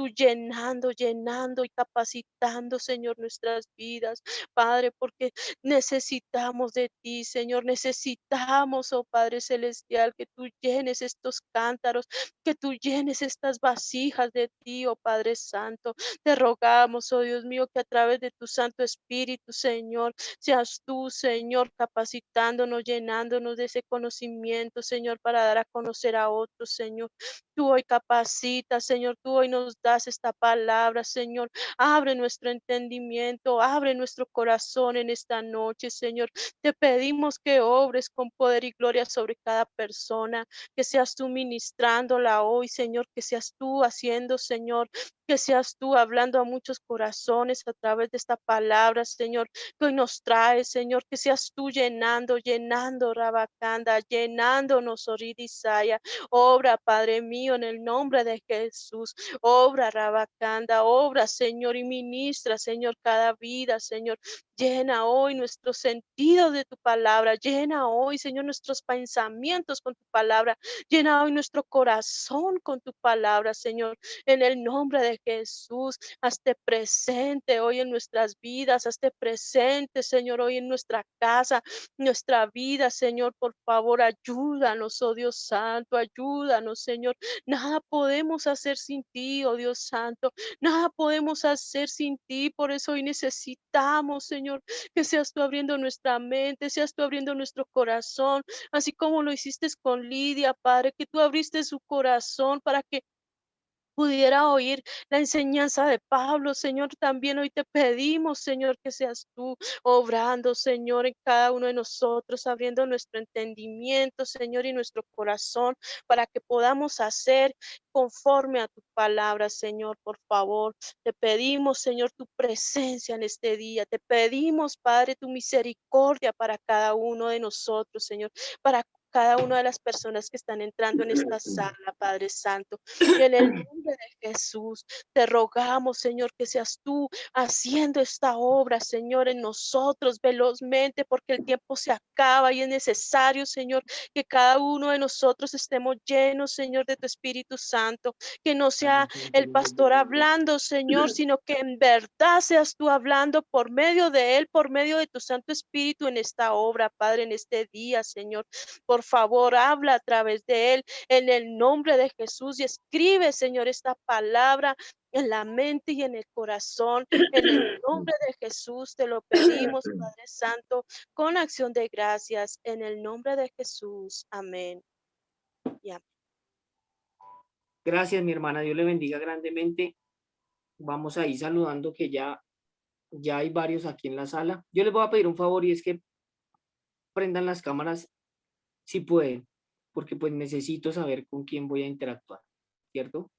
tú llenando y capacitando, Señor, nuestras vidas, Padre, porque necesitamos de ti, Señor, necesitamos, oh Padre Celestial, que tú llenes estos cántaros, que tú llenes estas vasijas de ti, oh Padre Santo. Te rogamos, oh Dios mío, que a través de tu Santo Espíritu, Señor, seas tú, Señor, capacitándonos, llenándonos de ese conocimiento, Señor, para dar a conocer a otros, Señor. Tú hoy capacitas, Señor, tú hoy nos das esta palabra, Señor. Abre nuestro entendimiento, abre nuestro corazón en esta noche, Señor. Te pedimos que obres con poder y gloria sobre cada persona, que seas tú ministrándola hoy, Señor, que seas tú haciendo, Señor, que seas tú hablando a muchos corazones a través de esta palabra, Señor, que hoy nos trae, Señor, que seas tú llenando, Rabacanda, llenándonos, Oridisaya. Obra, Padre mío, en el nombre de Jesús. Obra, Rabacanda, obra, Señor, y ministra, Señor, cada vida, Señor. Llena hoy nuestros sentidos de tu palabra. Llena hoy, Señor, nuestros pensamientos con tu palabra. Llena hoy nuestro corazón con tu palabra, Señor. En el nombre de Jesús, hazte presente hoy en nuestras vidas. Hazte presente, Señor, hoy en nuestra casa, nuestra vida, Señor. Por favor, ayúdanos, oh Dios Santo. Ayúdanos, Señor. Nada podemos hacer sin ti, oh Dios Santo. Nada podemos hacer sin ti, por eso hoy necesitamos, Señor, que seas tú abriendo nuestra mente, seas tú abriendo nuestro corazón, así como lo hiciste con Lidia, Padre, que tú abriste su corazón para que pudiera oír la enseñanza de Pablo, Señor. También hoy te pedimos, Señor, que seas tú obrando, Señor, en cada uno de nosotros, abriendo nuestro entendimiento, Señor, y nuestro corazón para que podamos hacer conforme a tu palabra, Señor, por favor. Te pedimos, Señor, tu presencia en este día. Te pedimos, Padre, tu misericordia para cada uno de nosotros, Señor, para cada una de las personas que están entrando en esta sala, Padre Santo. En el nombre de Jesús, te rogamos, Señor, que seas tú haciendo esta obra, Señor, en nosotros velozmente, porque el tiempo se acaba y es necesario, Señor, que cada uno de nosotros estemos llenos, Señor, de tu Espíritu Santo, que no sea el pastor hablando, Señor, sino que en verdad seas tú hablando por medio de él, por medio de tu Santo Espíritu en esta obra, Padre, en este día, Señor. Por favor, habla a través de él en el nombre de Jesús y escribe, Señor, esta palabra en la mente y en el corazón. En el nombre de Jesús te lo pedimos, Padre Santo, con acción de gracias. En el nombre de Jesús. Amén. Y amén. Gracias, mi hermana. Dios le bendiga grandemente. Vamos a ir saludando que ya hay varios aquí en la sala. Yo les voy a pedir un favor y es que prendan las cámaras si pueden, porque pues necesito saber con quién voy a interactuar, ¿cierto?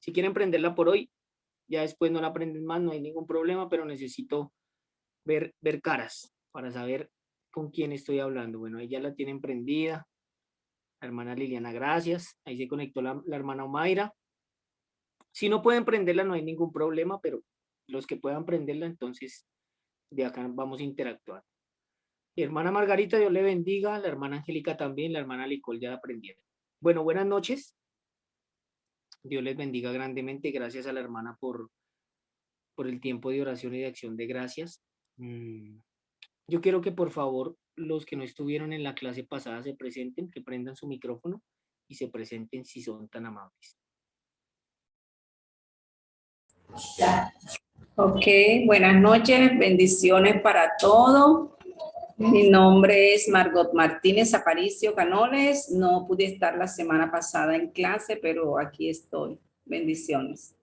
Si quieren prenderla por hoy, ya después no la prenden más, no hay ningún problema, pero necesito ver caras para saber con quién estoy hablando. Bueno, ahí ya la tienen prendida. La hermana Liliana, gracias. Ahí se conectó la hermana Omaira. Si no pueden prenderla, no hay ningún problema, pero los que puedan prenderla, entonces de acá vamos a interactuar. Mi hermana Margarita, Dios le bendiga. La hermana Angélica también. La hermana Licol ya la prendieron. Bueno, buenas noches. Dios les bendiga grandemente. Gracias a la hermana por el tiempo de oración y de acción de gracias. Yo quiero que por favor los que no estuvieron en la clase pasada se presenten, que prendan su micrófono y se presenten si son tan amables. Ok, buenas noches, bendiciones para todos. Mi nombre es Margot Martínez Aparicio Canoles. No pude estar la semana pasada en clase, pero aquí estoy. Bendiciones.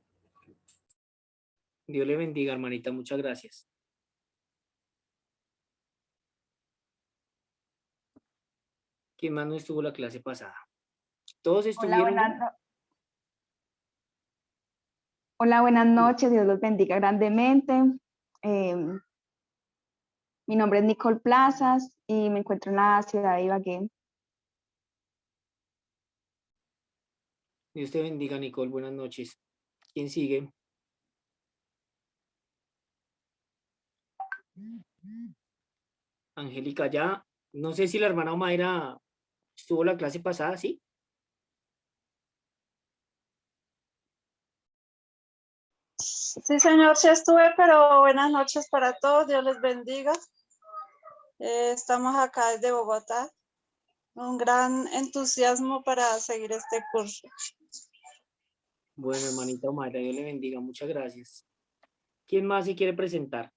Dios le bendiga, hermanita. Muchas gracias. ¿Quién más no estuvo la clase pasada? ¿Todos estuvieron? Hola, buenas noches. Dios los bendiga grandemente. Mi nombre es Nicole Plazas y me encuentro en la ciudad de Ibagué. Dios te bendiga, Nicole. Buenas noches. ¿Quién sigue? Angélica ya. No sé si la hermana Omaira estuvo la clase pasada, ¿sí? Sí, señor, sí estuve, pero buenas noches para todos. Dios les bendiga. Estamos acá desde Bogotá. Un gran entusiasmo para seguir este curso. Bueno, hermanita Omaira, Dios le bendiga. Muchas gracias. ¿Quién más se quiere presentar?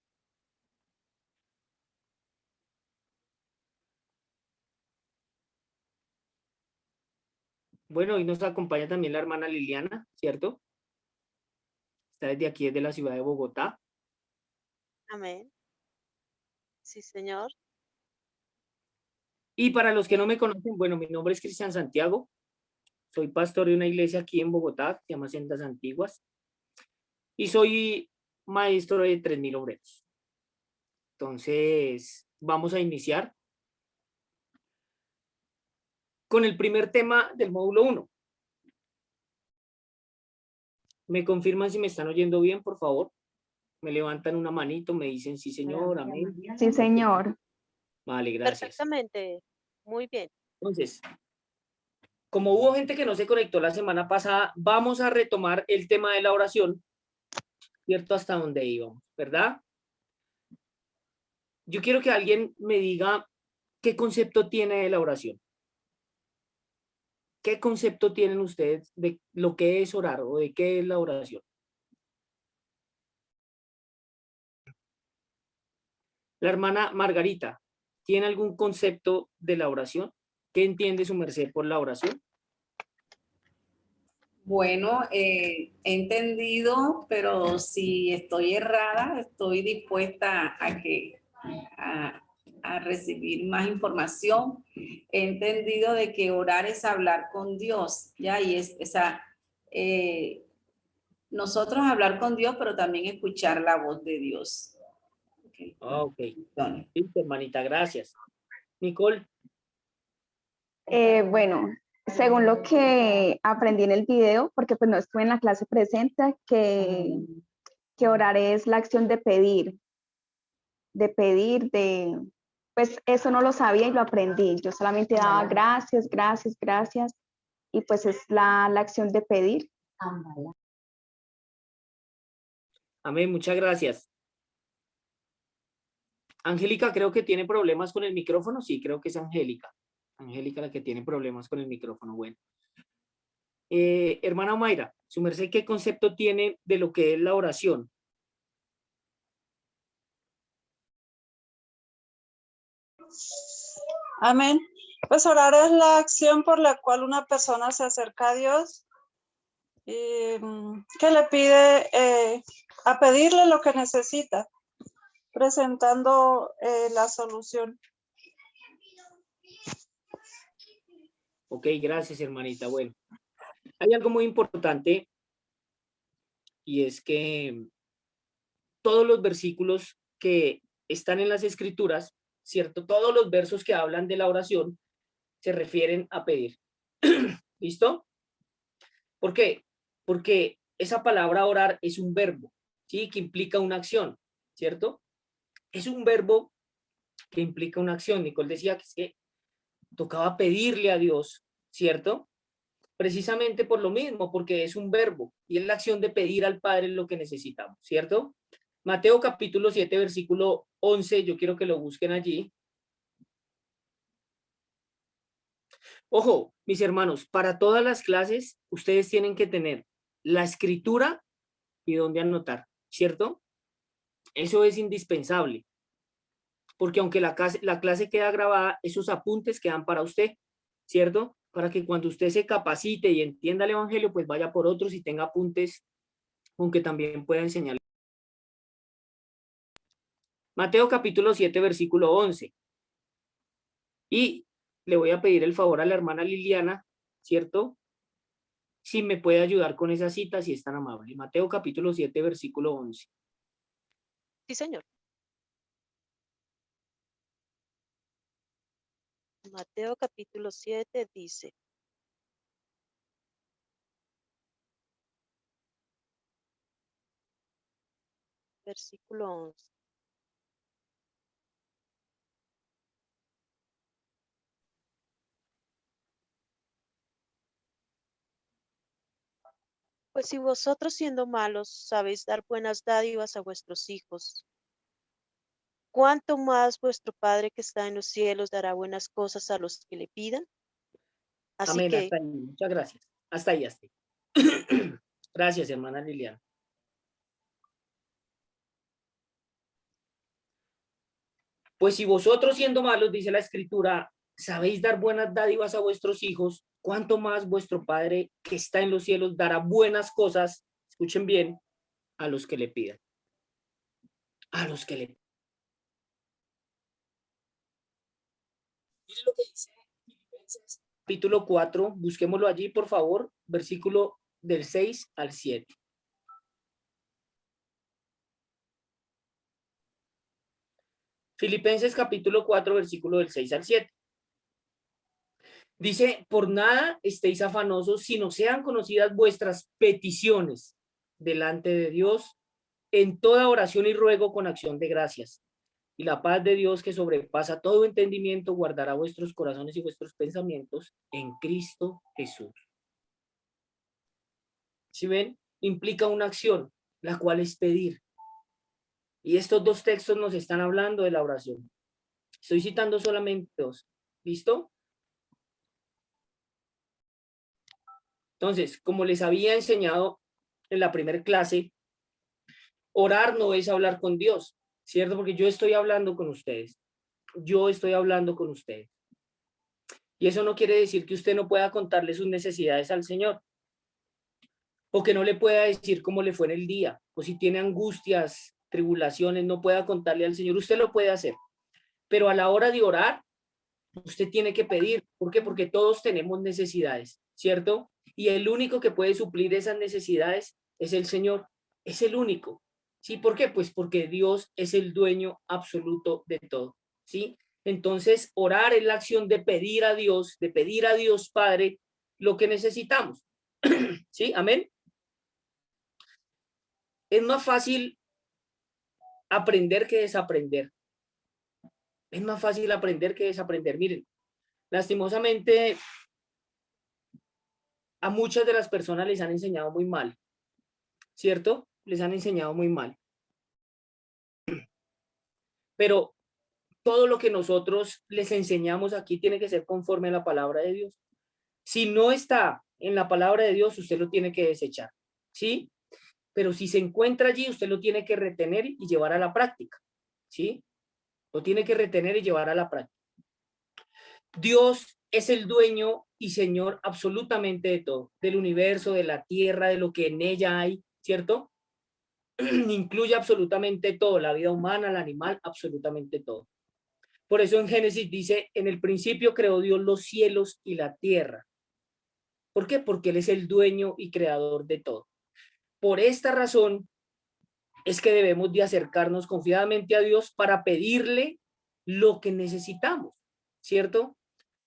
Bueno, hoy nos acompaña también la hermana Liliana, ¿cierto? Está desde aquí, desde la ciudad de Bogotá. Amén. Sí, Señor. Y para los que no me conocen, bueno, mi nombre es Cristian Santiago. Soy pastor de una iglesia aquí en Bogotá, se llama Sendas Antiguas. Y soy maestro de 3000 obreros. Entonces, vamos a iniciar con el primer tema del módulo 1. ¿Me confirman si me están oyendo bien, por favor? Me levantan una manito, me dicen sí, señor, amén. Sí, señor. Vale, gracias. Perfectamente. Muy bien. Entonces, como hubo gente que no se conectó la semana pasada, vamos a retomar el tema de la oración, ¿cierto? Hasta donde íbamos, ¿verdad? Yo quiero que alguien me diga qué concepto tiene de la oración. ¿Qué concepto tienen ustedes de lo que es orar o de qué es la oración? La hermana Margarita, ¿tiene algún concepto de la oración? ¿Qué entiende su merced por la oración? Bueno, he entendido, pero si estoy errada, estoy dispuesta a, a recibir más información. He entendido de que orar es hablar con Dios, ¿ya? Y es esa, nosotros hablar con Dios, pero también escuchar la voz de Dios. Okay. Ok. Tony. Listo, hermanita, gracias. Nicole. Bueno, según lo que aprendí en el video, porque pues no estuve en la clase presente, que orar es la acción de pedir, pues eso no lo sabía y lo aprendí. Yo solamente daba gracias, gracias, gracias, y pues es la acción de pedir. Amén, muchas gracias. Angélica creo que tiene problemas con el micrófono. Sí, creo que es Angélica. Angélica la que tiene problemas con el micrófono. Bueno. Hermana Omaira, su merced, ¿qué concepto tiene de lo que es la oración? Amén. Pues orar es la acción por la cual una persona se acerca a Dios y que le pide a pedirle lo que necesita, presentando la solución. Ok, gracias, hermanita. Bueno, hay algo muy importante y es que todos los versículos que están en las escrituras, ¿cierto? Todos los versos que hablan de la oración se refieren a pedir. ¿Listo? ¿Por qué? Porque esa palabra orar es un verbo, ¿sí? Que implica una acción, ¿cierto? Es un verbo que implica una acción. Nicole decía que es que tocaba pedirle a Dios, ¿cierto? Precisamente por lo mismo, porque es un verbo y es la acción de pedir al Padre lo que necesitamos, ¿cierto? Mateo capítulo 7, versículo 11, yo quiero que lo busquen allí. Ojo, mis hermanos, para todas las clases ustedes tienen que tener la escritura y dónde anotar, ¿cierto? Eso es indispensable, porque aunque la clase queda grabada, esos apuntes quedan para usted, ¿cierto? Para que cuando usted se capacite y entienda el Evangelio, pues vaya por otros y tenga apuntes, aunque también pueda enseñar. Mateo capítulo 7, versículo 11. Y le voy a pedir el favor a la hermana Liliana, ¿cierto? Si me puede ayudar con esa cita, si es tan amable. Mateo capítulo 7, versículo 11. Sí, Señor. Mateo capítulo 7 dice, versículo 11. Pues si vosotros siendo malos sabéis dar buenas dádivas a vuestros hijos, ¿cuánto más vuestro Padre que está en los cielos dará buenas cosas a los que le pidan? Así Amén, que, hasta ahí. Muchas gracias. Hasta ahí, hasta ahí. Gracias, hermana Liliana. Pues si vosotros siendo malos, dice la escritura, sabéis dar buenas dádivas a vuestros hijos, ¿cuánto más vuestro Padre que está en los cielos dará buenas cosas, escuchen bien, a los que le pidan? A los que le pidan. Miren lo que dice Filipenses capítulo 4, busquémoslo allí, por favor, versículo del 6 al 7. Filipenses capítulo 4, versículo del 6 al 7. Dice, por nada estéis afanosos, sino sean conocidas vuestras peticiones delante de Dios en toda oración y ruego con acción de gracias. Y la paz de Dios que sobrepasa todo entendimiento guardará vuestros corazones y vuestros pensamientos en Cristo Jesús. ¿Sí ven? Implica una acción, la cual es pedir. Y estos dos textos nos están hablando de la oración. Estoy citando solamente dos. ¿Listo? Entonces, como les había enseñado en la primera clase, orar no es hablar con Dios, ¿cierto? Porque yo estoy hablando con ustedes. Yo estoy hablando con ustedes. Y eso no quiere decir que usted no pueda contarle sus necesidades al Señor. O que no le pueda decir cómo le fue en el día. O si tiene angustias, tribulaciones, no pueda contarle al Señor. Usted lo puede hacer. Pero a la hora de orar, usted tiene que pedir. ¿Por qué? Porque todos tenemos necesidades, ¿cierto? Y el único que puede suplir esas necesidades es el Señor. Es el único. ¿Sí? ¿Por qué? Pues porque Dios es el dueño absoluto de todo. ¿Sí? Entonces, orar es la acción de pedir a Dios Padre lo que necesitamos. ¿Sí? Amén. Es más fácil aprender que desaprender. Es más fácil aprender que desaprender. Miren, lastimosamente a muchas de las personas les han enseñado muy mal, ¿cierto? Les han enseñado muy mal. Pero todo lo que nosotros les enseñamos aquí tiene que ser conforme a la palabra de Dios. Si no está en la palabra de Dios, usted lo tiene que desechar, ¿sí? Pero si se encuentra allí, usted lo tiene que retener y llevar a la práctica, ¿sí? Lo tiene que retener y llevar a la práctica. Dios es el dueño y señor absolutamente de todo, del universo, de la tierra, de lo que en ella hay, ¿cierto? Incluye absolutamente todo, la vida humana, el animal, absolutamente todo. Por eso en Génesis dice, en el principio creó Dios los cielos y la tierra. ¿Por qué? Porque Él es el dueño y creador de todo. Por esta razón es que debemos de acercarnos confiadamente a Dios para pedirle lo que necesitamos, ¿cierto?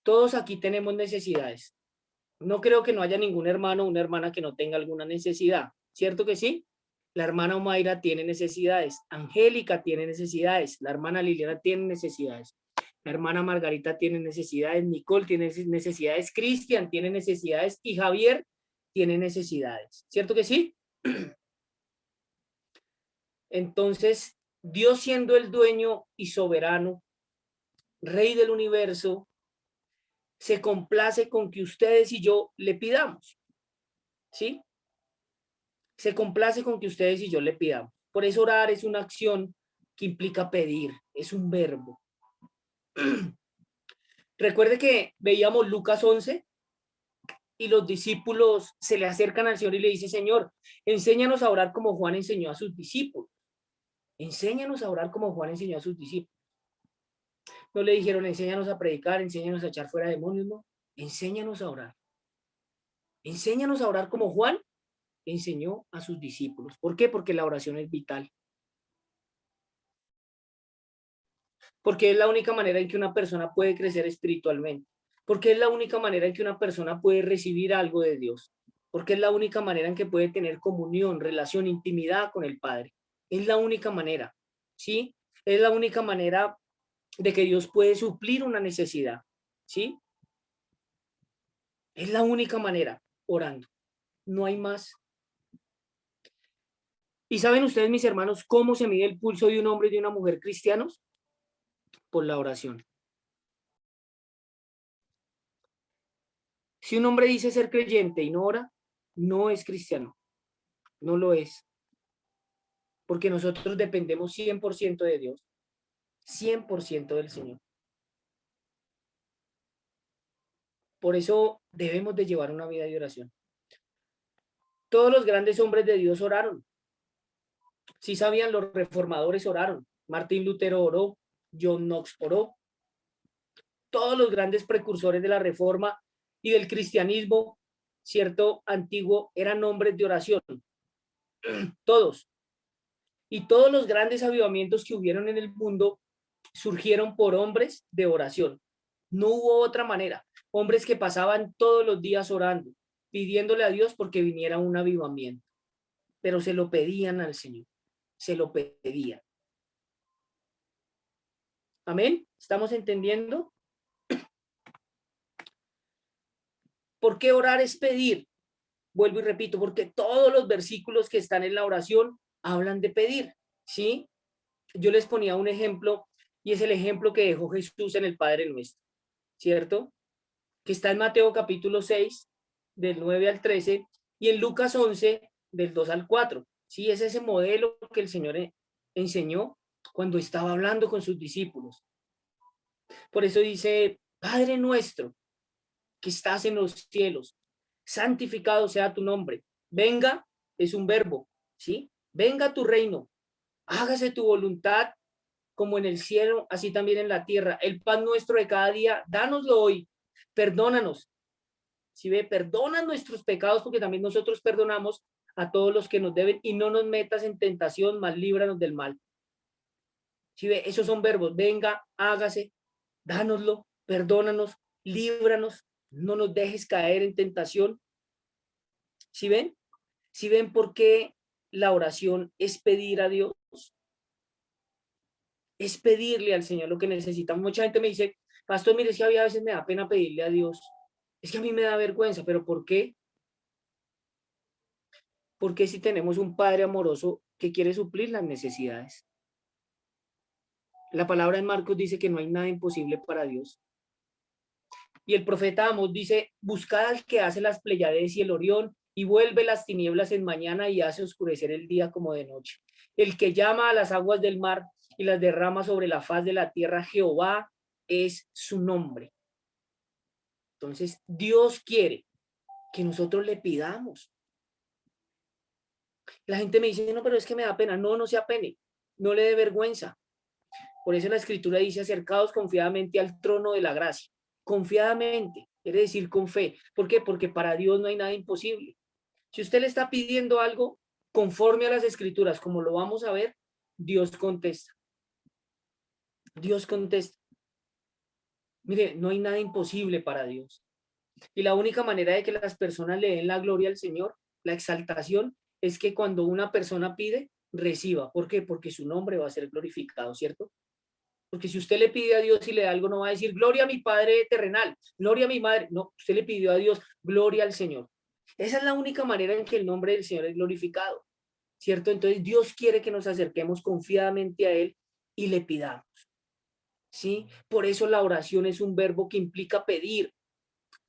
Todos aquí tenemos necesidades. No creo que no haya ningún hermano o una hermana que no tenga alguna necesidad, ¿cierto que sí? La hermana Omaira tiene necesidades, Angélica tiene necesidades, la hermana Liliana tiene necesidades, la hermana Margarita tiene necesidades, Nicole tiene necesidades, Cristian tiene necesidades y Javier tiene necesidades, ¿cierto que sí? Entonces, Dios siendo el dueño y soberano, rey del universo, se complace con que ustedes y yo le pidamos, ¿sí? Se complace con que ustedes y yo le pidamos. Por eso orar es una acción que implica pedir, es un verbo. Recuerde que veíamos Lucas 11 y los discípulos se le acercan al Señor y le dicen, Señor, enséñanos a orar como Juan enseñó a sus discípulos. Enséñanos a orar como Juan enseñó a sus discípulos. No le dijeron, enséñanos a predicar, enséñanos a echar fuera demonios, no. Enséñanos a orar. Enséñanos a orar como Juan enseñó a sus discípulos. ¿Por qué? Porque la oración es vital. Porque es la única manera en que una persona puede crecer espiritualmente. Porque es la única manera en que una persona puede recibir algo de Dios. Porque es la única manera en que puede tener comunión, relación, intimidad con el Padre. Es la única manera, ¿sí? Es la única manera de que Dios puede suplir una necesidad, ¿sí? Es la única manera, orando. No hay más. ¿Y saben ustedes, mis hermanos, cómo se mide el pulso de un hombre y de una mujer cristianos? Por la oración. Si un hombre dice ser creyente y no ora, no es cristiano. No lo es. Porque nosotros dependemos 100% de Dios. 100% del Señor. Por eso debemos de llevar una vida de oración. Todos los grandes hombres de Dios oraron. Si sabían, los reformadores oraron. Martín Lutero oró. John Knox oró. Todos los grandes precursores de la Reforma y del cristianismo, cierto, antiguo, eran hombres de oración. Todos. Y todos los grandes avivamientos que hubieron en el mundo surgieron por hombres de oración. No hubo otra manera. Hombres que pasaban todos los días orando, pidiéndole a Dios porque viniera un avivamiento. Pero se lo pedían al Señor. Se lo pedían. Amén. ¿Estamos entendiendo? ¿Por qué orar es pedir? Vuelvo y repito, porque todos los versículos que están en la oración hablan de pedir, ¿sí? Yo les ponía un ejemplo y es el ejemplo que dejó Jesús en el Padre Nuestro, ¿cierto? Que está en Mateo capítulo 6, del 9 al 13, y en Lucas 11, del 2 al 4. Sí, es ese modelo que el Señor enseñó cuando estaba hablando con sus discípulos. Por eso dice, Padre nuestro, que estás en los cielos, santificado sea tu nombre. Venga, es un verbo, ¿sí? Venga tu reino, hágase tu voluntad como en el cielo, así también en la tierra. El pan nuestro de cada día, dánoslo hoy. Perdónanos. Si ve, perdona nuestros pecados, porque también nosotros perdonamos a todos los que nos deben, y no nos metas en tentación, mas líbranos del mal. Si ve, esos son verbos. Venga, hágase, dánoslo, perdónanos, líbranos, no nos dejes caer en tentación. ¿Sí ven? ¿Sí ven por qué la oración es pedir a Dios? Es pedirle al Señor lo que necesitamos. Mucha gente me dice, pastor, mire, es que a veces me da pena pedirle a Dios. Es que a mí me da vergüenza, pero ¿por qué? Porque si tenemos un Padre amoroso que quiere suplir las necesidades. La palabra en Marcos dice que no hay nada imposible para Dios. Y el profeta Amós dice, buscad al que hace las Pleiades y el Orión y vuelve las tinieblas en mañana y hace oscurecer el día como de noche. El que llama a las aguas del mar y las derrama sobre la faz de la tierra, Jehová es su nombre. Entonces, Dios quiere que nosotros le pidamos. La gente me dice, no, pero es que me da pena. No, no se apene, no le dé vergüenza. Por eso la Escritura dice, acercaos confiadamente al trono de la gracia. Confiadamente, quiere decir con fe. ¿Por qué? Porque para Dios no hay nada imposible. Si usted le está pidiendo algo conforme a las Escrituras, como lo vamos a ver, Dios contesta. Dios contesta. Mire, no hay nada imposible para Dios. Y la única manera de que las personas le den la gloria al Señor, la exaltación, es que cuando una persona pide, reciba. ¿Por qué? Porque su nombre va a ser glorificado, ¿cierto? Porque si usted le pide a Dios y le da algo, no va a decir, gloria a mi Padre terrenal, gloria a mi madre. No, usted le pidió a Dios, gloria al Señor. Esa es la única manera en que el nombre del Señor es glorificado, ¿cierto? Entonces Dios quiere que nos acerquemos confiadamente a Él y le pidamos, ¿sí? Por eso la oración es un verbo que implica pedir.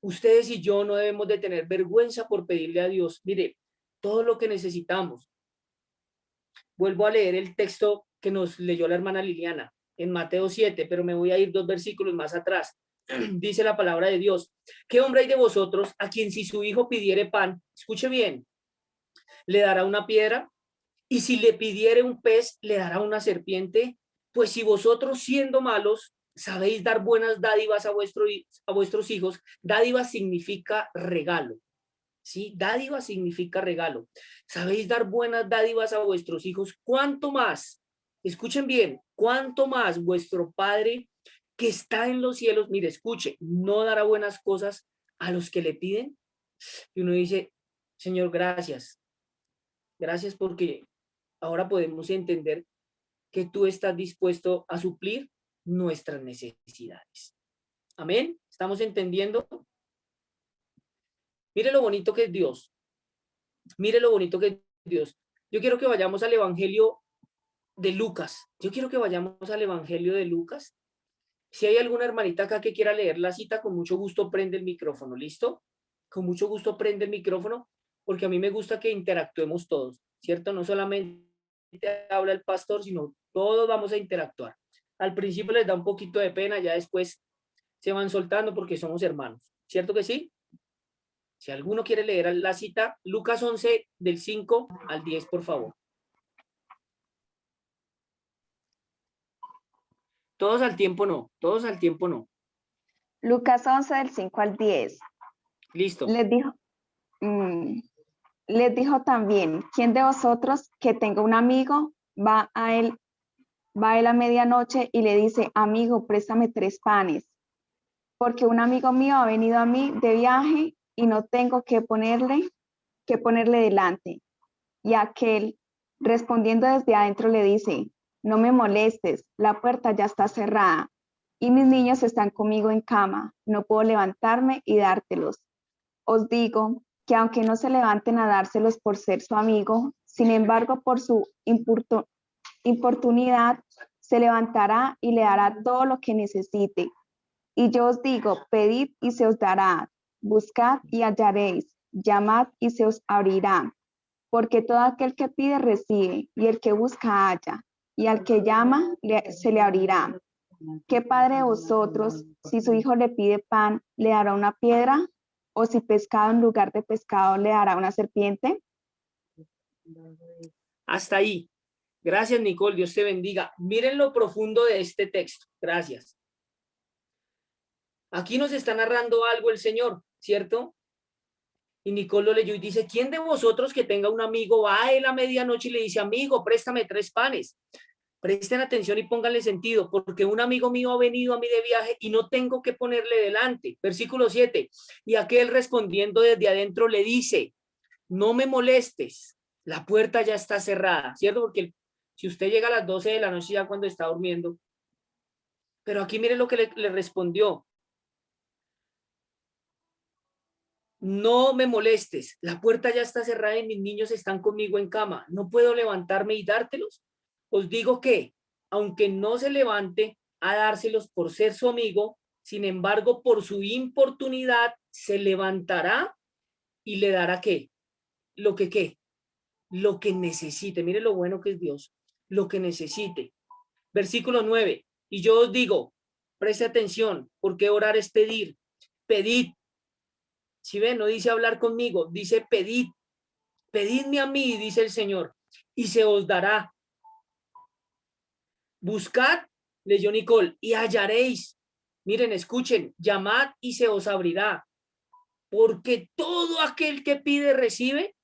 Ustedes y yo no debemos de tener vergüenza por pedirle a Dios. Mire, todo lo que necesitamos. Vuelvo a leer el texto que nos leyó la hermana Liliana en Mateo 7, pero me voy a ir 2 versículos más atrás. Dice la palabra de Dios, ¿qué hombre hay de vosotros a quien si su hijo pidiere pan, escuche bien, le dará una piedra? Y si le pidiere un pez, le dará una serpiente. Pues si vosotros siendo malos sabéis dar buenas dádivas a vuestros hijos, dádiva significa regalo, ¿sí? Dádiva significa regalo. Sabéis dar buenas dádivas a vuestros hijos, ¿cuánto más? Escuchen bien, ¿cuánto más vuestro Padre que está en los cielos, mire, escuche, no dará buenas cosas a los que le piden? Y uno dice, Señor, gracias. Gracias porque ahora podemos entender que tú estás dispuesto a suplir nuestras necesidades. Amén. ¿Estamos entendiendo? Mire lo bonito que es Dios. Mire lo bonito que es Dios. Yo quiero que vayamos al Evangelio de Lucas. Yo quiero que vayamos al Evangelio de Lucas. Si hay alguna hermanita acá que quiera leer la cita, con mucho gusto prende el micrófono, ¿listo? Con mucho gusto prende el micrófono, porque a mí me gusta que interactuemos todos, ¿cierto? No solamente habla el pastor, sino todos vamos a interactuar. Al principio les da un poquito de pena, ya después se van soltando porque somos hermanos, ¿cierto que sí? Si alguno quiere leer la cita, Lucas 11, del 5 al 10, por favor. Todos al tiempo no, todos al tiempo no. Lucas 11, del 5 al 10. Listo. Les dijo también, ¿quién de vosotros que tenga un amigo va a él a medianoche y le dice, amigo, préstame 3 panes? Porque un amigo mío ha venido a mí de viaje y no tengo que ponerle delante. Y aquel, respondiendo desde adentro, le dice, no me molestes, la puerta ya está cerrada y mis niños están conmigo en cama, no puedo levantarme y dártelos. Os digo que aunque no se levanten a dárselos por ser su amigo, sin embargo, por su importunidad, se levantará y le dará todo lo que necesite. Y yo os digo, pedid y se os dará, buscad y hallaréis, llamad y se os abrirá. Porque todo aquel que pide recibe, y el que busca halla, y al que llama se le abrirá. ¿Qué padre de vosotros, si su hijo le pide pan, le dará una piedra? ¿O si pescado en lugar de pescado le dará una serpiente? Hasta ahí. Gracias, Nicole. Dios te bendiga. Miren lo profundo de este texto. Gracias. Aquí nos está narrando algo el Señor, ¿cierto? Y Nicole lo leyó y dice, ¿quién de vosotros que tenga un amigo va a él a medianoche y le dice, amigo, préstame 3 panes? Presten atención y pónganle sentido, porque un amigo mío ha venido a mí de viaje y no tengo que ponerle delante. Versículo 7. Y aquel respondiendo desde adentro le dice, no me molestes, la puerta ya está cerrada, ¿cierto? Porque si usted llega a las 12 de la noche ya cuando está durmiendo, pero aquí miren lo que le respondió. No me molestes, la puerta ya está cerrada y mis niños están conmigo en cama, no puedo levantarme y dártelos. Os digo que, aunque no se levante a dárselos por ser su amigo, sin embargo, por su importunidad, se levantará y le dará ¿qué? ¿Qué? Lo que necesite. Mire lo bueno que es Dios, lo que necesite. Versículo 9. Y yo os digo, preste atención, porque orar es pedir. Pedid. Si ven, no dice hablar conmigo, dice pedid. Pedidme a mí, dice el Señor, y se os dará. Buscad, leyó Nicole, y hallaréis. Miren, escuchen, llamad y se os abrirá. Porque todo aquel que pide recibe,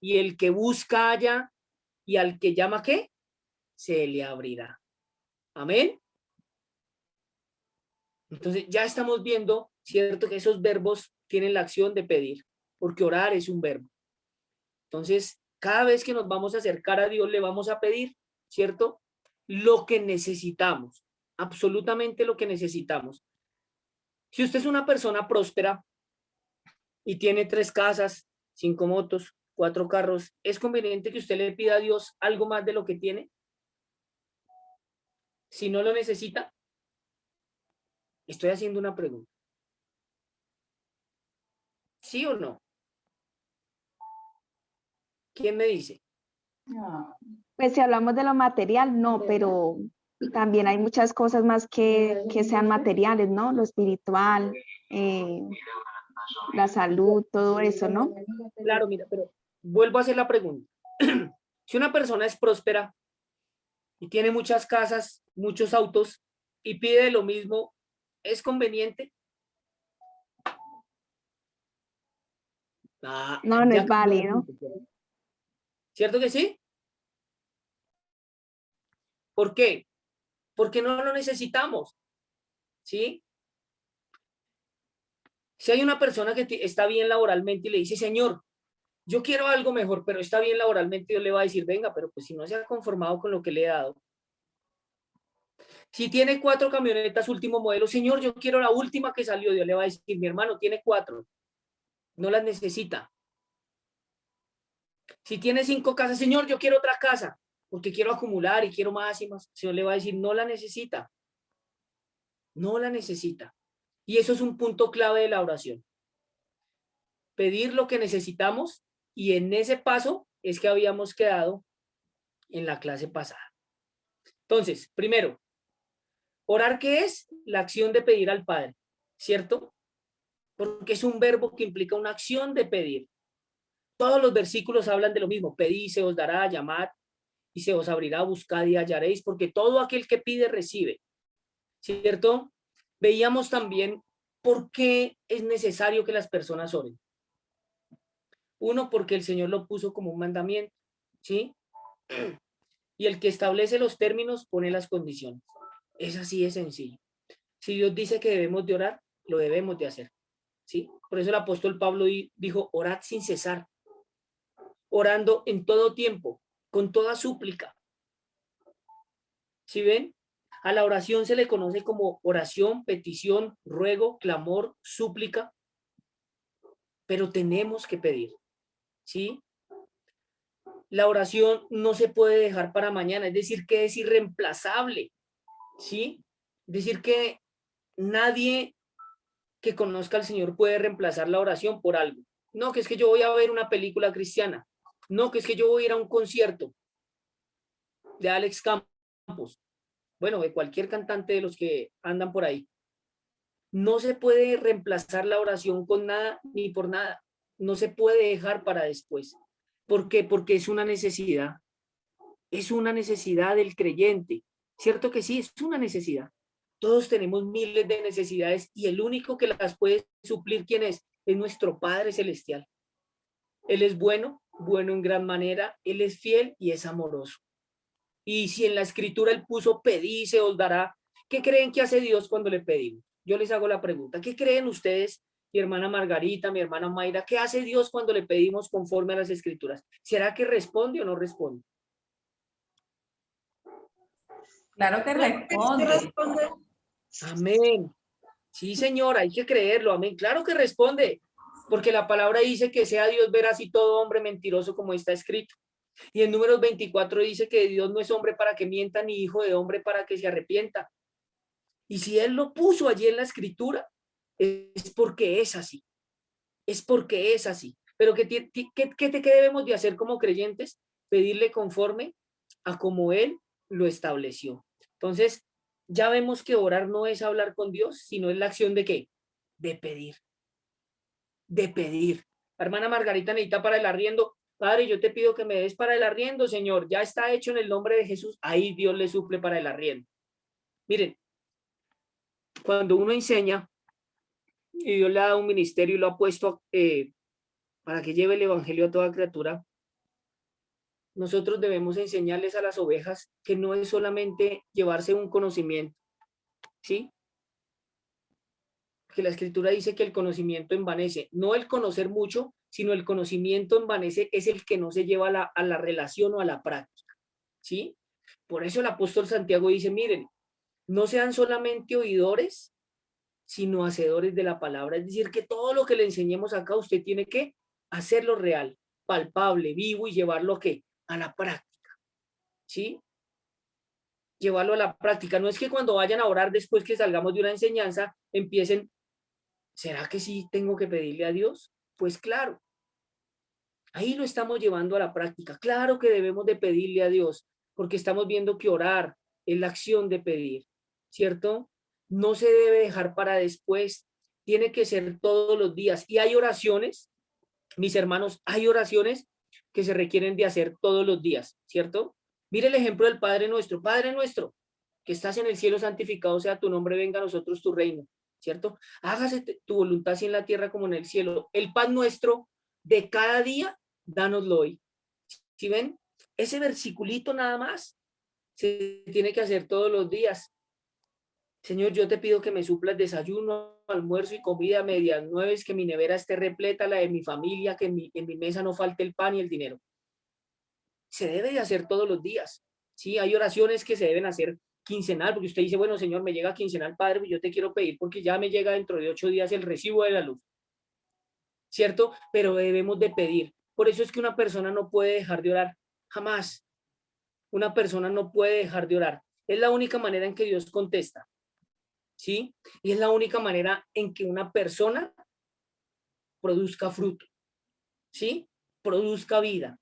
y el que busca halla, y al que llama ¿qué? Se le abrirá. Amén. Entonces ya estamos viendo, cierto, que esos verbos tienen la acción de pedir, porque orar es un verbo. Entonces, cada vez que nos vamos a acercar a Dios, le vamos a pedir, ¿cierto? Lo que necesitamos, absolutamente lo que necesitamos. Si usted es una persona próspera y tiene 3 casas, 5 motos, 4 carros, ¿es conveniente que usted le pida a Dios algo más de lo que tiene? Si no lo necesita, estoy haciendo una pregunta. ¿Sí o no? ¿Quién me dice? Pues si hablamos de lo material, no, pero también hay muchas cosas más que sean materiales, ¿no? Lo espiritual, la salud, todo eso, ¿no? Claro, mira, pero vuelvo a hacer la pregunta. Si una persona es próspera y tiene muchas casas, muchos autos y pide lo mismo, ¿es conveniente? No, no es válido. ¿Cierto que sí? ¿Por qué? Porque no lo necesitamos. ¿Sí? Si hay una persona que está bien laboralmente y le dice, Señor, yo quiero algo mejor, pero está bien laboralmente, Dios le va a decir, venga, pero pues si no se ha conformado con lo que le he dado. Si tiene 4 camionetas último modelo, Señor, yo quiero la última que salió, Dios le va a decir, mi hermano tiene 4, no las necesita. Si tiene 5 casas, Señor, yo quiero otra casa, porque quiero acumular y quiero más y más. El Señor le va a decir, no la necesita. No la necesita. Y eso es un punto clave de la oración. Pedir lo que necesitamos, y en ese paso es que habíamos quedado en la clase pasada. Entonces, primero, orar, ¿qué es? La acción de pedir al Padre, ¿cierto? Porque es un verbo que implica una acción de pedir. Todos los versículos hablan de lo mismo. Pedid, se os dará, llamad y se os abrirá, buscad y hallaréis, porque todo aquel que pide recibe, ¿cierto? Veíamos también por qué es necesario que las personas oren. Uno, porque el Señor lo puso como un mandamiento, ¿sí? Y el que establece los términos pone las condiciones. Es así de sencillo. Si Dios dice que debemos de orar, lo debemos de hacer, ¿sí? Por eso el apóstol Pablo dijo, orad sin cesar, orando en todo tiempo, con toda súplica. ¿Sí ven? A la oración se le conoce como oración, petición, ruego, clamor, súplica, pero tenemos que pedir, ¿sí? La oración no se puede dejar para mañana, es decir, que es irreemplazable, ¿sí? Es decir, que nadie que conozca al Señor puede reemplazar la oración por algo. No, que es que yo voy a ver una película cristiana. No, que es que yo voy a ir a un concierto de Alex Campos. Bueno, de cualquier cantante de los que andan por ahí. No se puede reemplazar la oración con nada ni por nada. No se puede dejar para después. ¿Por qué? Porque es una necesidad. Es una necesidad del creyente. ¿Cierto que sí? Es una necesidad. Todos tenemos miles de necesidades y el único que las puede suplir, ¿quién es? Es nuestro Padre Celestial. Él es bueno, bueno en gran manera, Él es fiel y es amoroso. Y si en la escritura Él puso pedí, se os dará, ¿qué creen que hace Dios cuando le pedimos? Yo les hago la pregunta, ¿qué creen ustedes, mi hermana Margarita, mi hermana Mayra, qué hace Dios cuando le pedimos conforme a las escrituras? ¿Será que responde o no responde? Claro que Sí responde. responde. Amén. Sí, señor, hay que creerlo. Amén. Claro que responde, porque la palabra dice que sea Dios veraz y todo hombre mentiroso, como está escrito. Y en Números 24 dice que Dios no es hombre para que mienta, ni hijo de hombre para que se arrepienta. Y si Él lo puso allí en la escritura, es porque es así. Es porque es así. Pero ¿qué debemos de hacer como creyentes? Pedirle conforme a como Él lo estableció. Entonces, ya vemos que orar no es hablar con Dios, sino es la acción de ¿qué? De pedir. De pedir. La hermana Margarita necesita para el arriendo. Padre, yo te pido que me des para el arriendo, Señor. Ya está hecho en el nombre de Jesús. Ahí Dios le suple para el arriendo. Miren, cuando uno enseña y Dios le ha dado un ministerio y lo ha puesto para que lleve el evangelio a toda criatura, nosotros debemos enseñarles a las ovejas que no es solamente llevarse un conocimiento, ¿sí? Que la escritura dice que el conocimiento envanece, no el conocer mucho, sino el conocimiento envanece es el que no se lleva a la relación o a la práctica, ¿sí? Por eso el apóstol Santiago dice, miren, no sean solamente oidores, sino hacedores de la palabra. Es decir, que todo lo que le enseñemos acá, usted tiene que hacerlo real, palpable, vivo y llevarlo ¿qué? A la práctica, ¿sí? Llevarlo a la práctica. No es que cuando vayan a orar después que salgamos de una enseñanza, empiecen, ¿será que sí tengo que pedirle a Dios? Pues claro, ahí lo estamos llevando a la práctica. Claro que debemos de pedirle a Dios, porque estamos viendo que orar es la acción de pedir, ¿cierto? No se debe dejar para después, tiene que ser todos los días. Y hay oraciones, mis hermanos, hay oraciones que se requieren de hacer todos los días, ¿cierto? Mire el ejemplo del Padre Nuestro, que estás en el cielo, santificado sea tu nombre, venga a nosotros tu reino, ¿cierto? Hágase tu voluntad así en la tierra como en el cielo. El pan nuestro de cada día, dánoslo hoy. ¿Sí ven? Ese versiculito nada más se tiene que hacer todos los días. Señor, yo te pido que me suplas desayuno, almuerzo y comida a medias 9, que mi nevera esté repleta, la de mi familia, que en mi mesa no falte el pan y el dinero. Se debe de hacer todos los días. Sí, hay oraciones que se deben hacer quincenal, porque usted dice, bueno, Señor, me llega quincenal, Padre, pues yo te quiero pedir porque ya me llega dentro de 8 días el recibo de la luz. ¿Cierto? Pero debemos de pedir. Por eso es que una persona no puede dejar de orar, jamás. Una persona no puede dejar de orar. Es la única manera en que Dios contesta, ¿sí? Y es la única manera en que una persona produzca fruto, ¿sí? Produzca vida,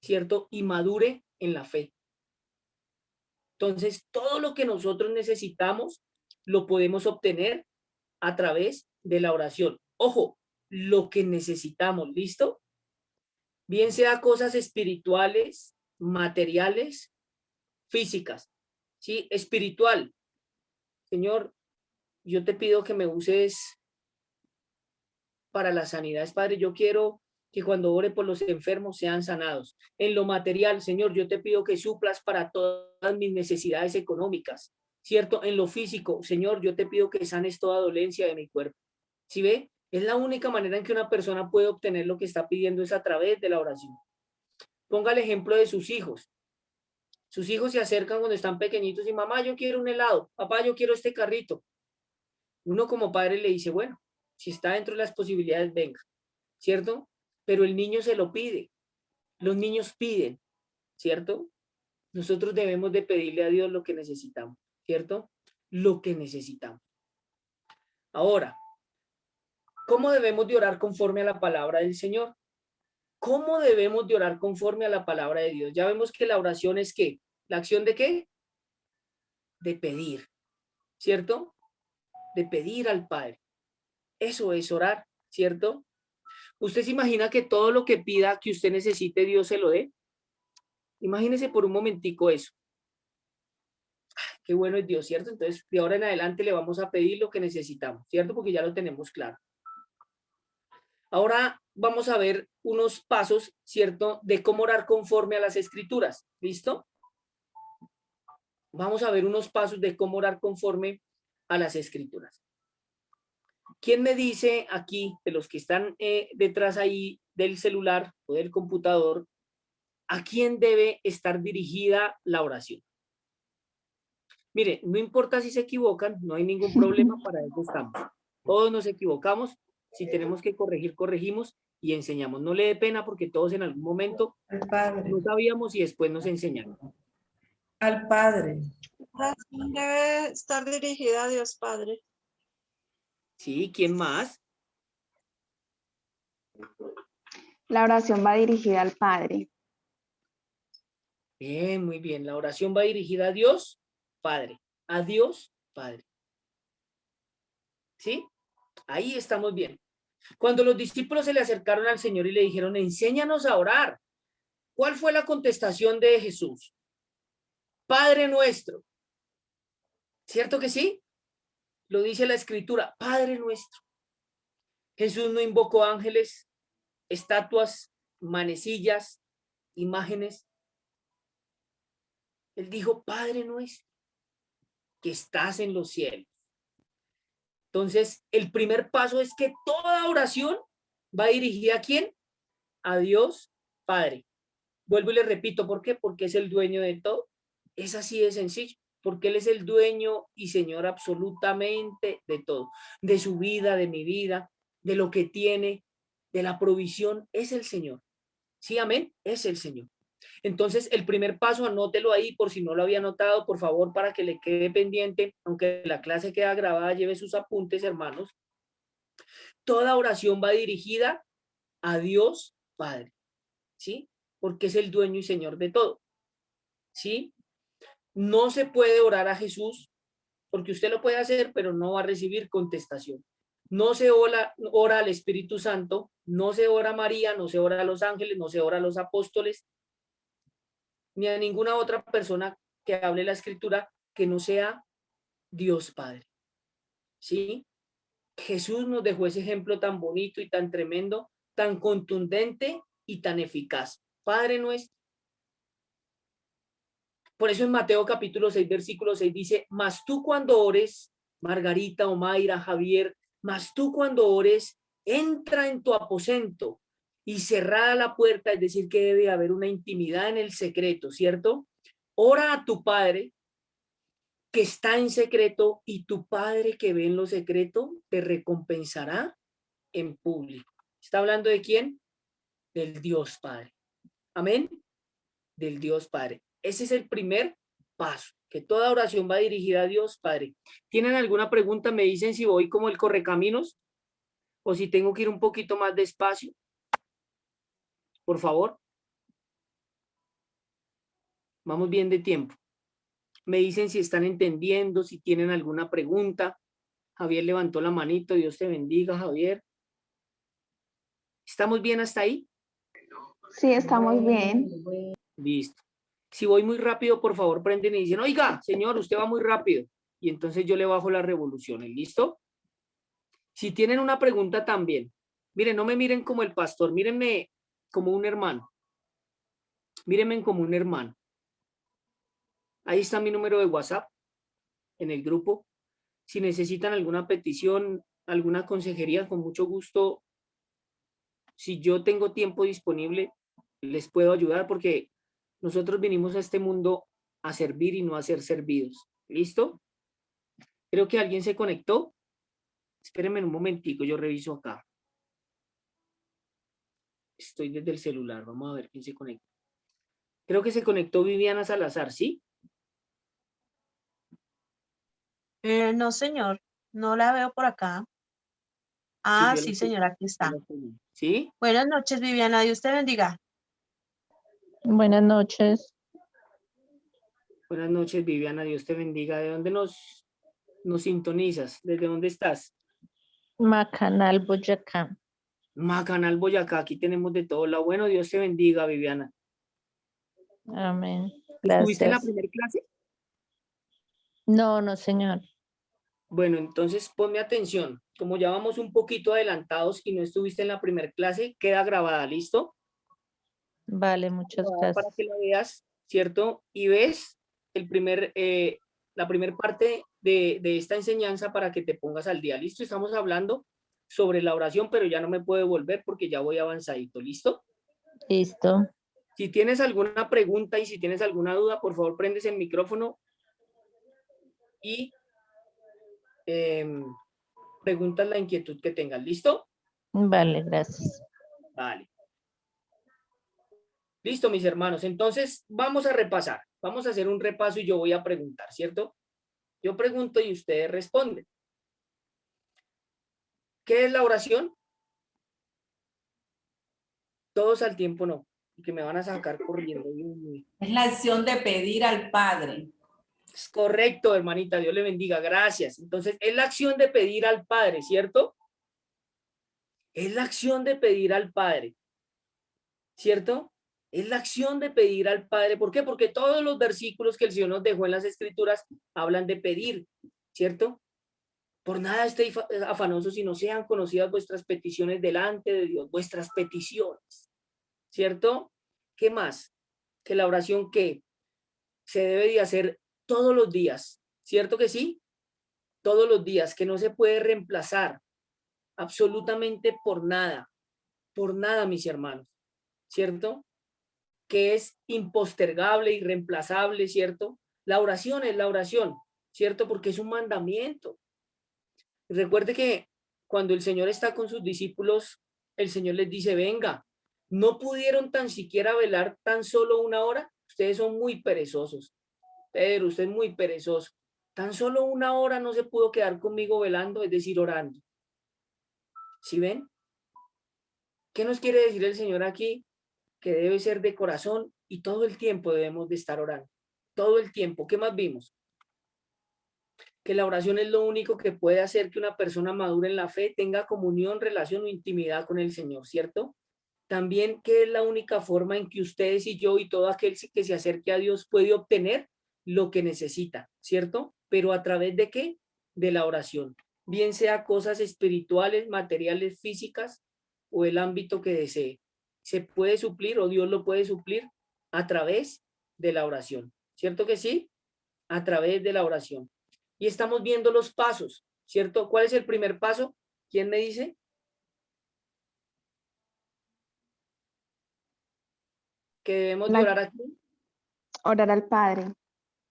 ¿cierto? Y madure en la fe. Entonces, todo lo que nosotros necesitamos lo podemos obtener a través de la oración. Ojo, lo que necesitamos, ¿listo? Bien sea cosas espirituales, materiales, físicas, ¿sí? Espiritual. Señor, yo te pido que me uses para las sanidades, Padre. Yo quiero que cuando ore por los enfermos sean sanados. En lo material, Señor, yo te pido que suplas para todas mis necesidades económicas, ¿cierto? En lo físico, Señor, yo te pido que sanes toda dolencia de mi cuerpo. ¿Sí ve? Es la única manera en que una persona puede obtener lo que está pidiendo, es a través de la oración. Ponga el ejemplo de sus hijos. Sus hijos se acercan cuando están pequeñitos y mamá, yo quiero un helado, papá, yo quiero este carrito. Uno como padre le dice, bueno, si está dentro de las posibilidades, venga, ¿cierto? Pero el niño se lo pide. Los niños piden, ¿cierto? Nosotros debemos de pedirle a Dios lo que necesitamos, ¿cierto? Lo que necesitamos. Ahora, ¿cómo debemos de orar conforme a la palabra del Señor? ¿Cómo debemos de orar conforme a la palabra de Dios? Ya vemos que la oración es ¿qué? ¿La acción de qué? De pedir, ¿cierto? De pedir al Padre. Eso es orar, ¿cierto? ¿Usted se imagina que todo lo que pida que usted necesite, Dios se lo dé? Imagínese por un momentico eso. Qué bueno es Dios, ¿cierto? Entonces, de ahora en adelante le vamos a pedir lo que necesitamos, ¿cierto? Porque ya lo tenemos claro. Ahora vamos a ver unos pasos, ¿cierto? De cómo orar conforme a las escrituras, ¿listo? Vamos a ver unos pasos de cómo orar conforme a las escrituras. ¿Quién me dice aquí, de los que están detrás ahí del celular o del computador, a quién debe estar dirigida la oración? Mire, no importa si se equivocan, no hay ningún problema, para eso estamos. Todos nos equivocamos, si tenemos que corregir, corregimos y enseñamos. No le dé pena porque todos en algún momento Al Padre. no sabíamos y después nos enseñaron. Al Padre. La oración debe estar dirigida a Dios Padre. ¿Sí? ¿Quién más? La oración va dirigida al Padre. Bien, muy bien. La oración va dirigida a Dios, Padre. A Dios, Padre. ¿Sí? Ahí estamos bien. Cuando los discípulos se le acercaron al Señor y le dijeron, enséñanos a orar, ¿cuál fue la contestación de Jesús? Padre nuestro. ¿Cierto que sí? Lo dice la Escritura, Padre nuestro. Jesús no invocó ángeles, estatuas, manecillas, imágenes. Él dijo, Padre nuestro, que estás en los cielos. Entonces, el primer paso es que toda oración va dirigida ¿a quién? A Dios Padre. Vuelvo y le repito, ¿por qué? Porque es el dueño de todo. Es así de sencillo, porque Él es el dueño y Señor absolutamente de todo, de su vida, de mi vida, de lo que tiene, de la provisión, es el Señor. Sí, amén, es el Señor. Entonces, el primer paso, anótelo ahí por si no lo había anotado, por favor, para que le quede pendiente, aunque la clase queda grabada, lleve sus apuntes, hermanos. Toda oración va dirigida a Dios Padre, ¿sí? Porque es el dueño y Señor de todo, ¿sí? No se puede orar a Jesús, porque usted lo puede hacer, pero no va a recibir contestación. No se ora al Espíritu Santo, no se ora a María, no se ora a los ángeles, no se ora a los apóstoles, ni a ninguna otra persona que hable la Escritura que no sea Dios Padre. ¿Sí? Jesús nos dejó ese ejemplo tan bonito y tan tremendo, tan contundente y tan eficaz. Padre nuestro. Por eso en Mateo capítulo 6, versículo 6 dice, mas tú cuando ores, Margarita, Omaira, Javier, mas tú cuando ores, entra en tu aposento y cerrada la puerta, es decir, que debe haber una intimidad en el secreto, ¿cierto? Ora a tu Padre que está en secreto y tu Padre que ve en lo secreto te recompensará en público. ¿Está hablando de quién? del Dios Padre. Amén. Del Dios Padre. Ese es el primer paso, que toda oración va dirigida a Dios Padre. ¿Tienen alguna pregunta? Me dicen si voy como el correcaminos o si tengo que ir un poquito más despacio. Por favor. Vamos bien de tiempo. Me dicen si están entendiendo, si tienen alguna pregunta. Javier levantó la manito. Dios te bendiga, Javier. ¿Estamos bien hasta ahí? Sí, estamos bien. Listo. Si voy muy rápido, por favor, prenden y dicen, oiga, señor, usted va muy rápido. Y entonces yo le bajo las revoluciones. ¿Listo? Si tienen una pregunta también. Miren, no me miren como el pastor, mírenme como un hermano. Mírenme como un hermano. Ahí está mi número de WhatsApp en el grupo. Si necesitan alguna petición, alguna consejería, con mucho gusto, si yo tengo tiempo disponible, les puedo ayudar porque nosotros vinimos a este mundo a servir y no a ser servidos. ¿Listo? Creo que alguien se conectó. Espérenme un momentico, yo reviso acá. Estoy desde el celular, vamos a ver quién se conecta. Creo que se conectó Viviana Salazar, ¿sí? No, señor, no la veo por acá. Sí, Ah, yo sí, señora, aquí está. ¿Sí? Buenas noches, Viviana, Dios te bendiga. Buenas noches, Buenas noches, Viviana, Dios te bendiga. ¿De dónde nos sintonizas? ¿Desde dónde estás? Macanal, Boyacá. Macanal, Boyacá, aquí tenemos de todo. Lo bueno, Dios te bendiga, Viviana. Amén. ¿Estuviste en la Gracias. primera clase? No, no, señor. Bueno, entonces ponme atención. Como ya vamos un poquito adelantados y no estuviste en la primera clase, queda grabada, ¿listo? Vale, muchas Para que gracias. la veas, ¿cierto? Y ves la primera parte de esta enseñanza para que te pongas al día. ¿Listo? Estamos hablando sobre la oración, pero ya no me puedo volver porque ya voy avanzadito. ¿Listo? Listo. Si tienes alguna pregunta y si tienes alguna duda, por favor, prendes el micrófono y preguntas la inquietud que tengas. ¿Listo? Vale, gracias. Vale. Listo, mis hermanos. Entonces, vamos a repasar. Vamos a hacer un repaso y yo voy a preguntar, ¿cierto? Yo pregunto y ustedes responden. ¿Qué es la oración? Todos al tiempo no, que me van a sacar corriendo. Es la acción de pedir al Padre. Es correcto, hermanita, Dios le bendiga, gracias. Entonces, es la acción de pedir al Padre, ¿cierto? Es la acción de pedir al Padre, ¿cierto? Es la acción de pedir al Padre. ¿Por qué? Porque todos los versículos que el Señor nos dejó en las Escrituras hablan de pedir, ¿cierto? Por nada estéis afanosos y no sean conocidas vuestras peticiones delante de Dios, vuestras peticiones, ¿cierto? ¿Qué más? Que la oración que se debe de hacer todos los días, ¿cierto que sí? Todos los días, que no se puede reemplazar absolutamente por nada, mis hermanos, ¿cierto? Que es impostergable, irreemplazable, ¿cierto? La oración es la oración, ¿cierto? Porque es un mandamiento. Recuerde que cuando el Señor está con sus discípulos, el Señor les dice, venga, ¿no pudieron tan siquiera velar tan solo una hora? Ustedes son muy perezosos. Pedro, usted es muy perezoso. Tan solo una hora no se pudo quedar conmigo velando, es decir, orando. ¿Sí ven? ¿Qué nos quiere decir el Señor aquí? Que debe ser de corazón y todo el tiempo debemos de estar orando. Todo el tiempo. ¿Qué más vimos? Que la oración es lo único que puede hacer que una persona madura en la fe tenga comunión, relación o intimidad con el Señor, ¿cierto? También que es la única forma en que ustedes y yo y todo aquel que se acerque a Dios puede obtener lo que necesita, ¿cierto? Pero ¿a través de qué? De la oración. Bien sea cosas espirituales, materiales, físicas o el ámbito que desee. Se puede suplir o Dios lo puede suplir a través de la oración. ¿Cierto que sí? A través de la oración. Y estamos viendo los pasos, ¿cierto? ¿Cuál es el primer paso? ¿Quién me dice? Que debemos de orar aquí. Orar al Padre.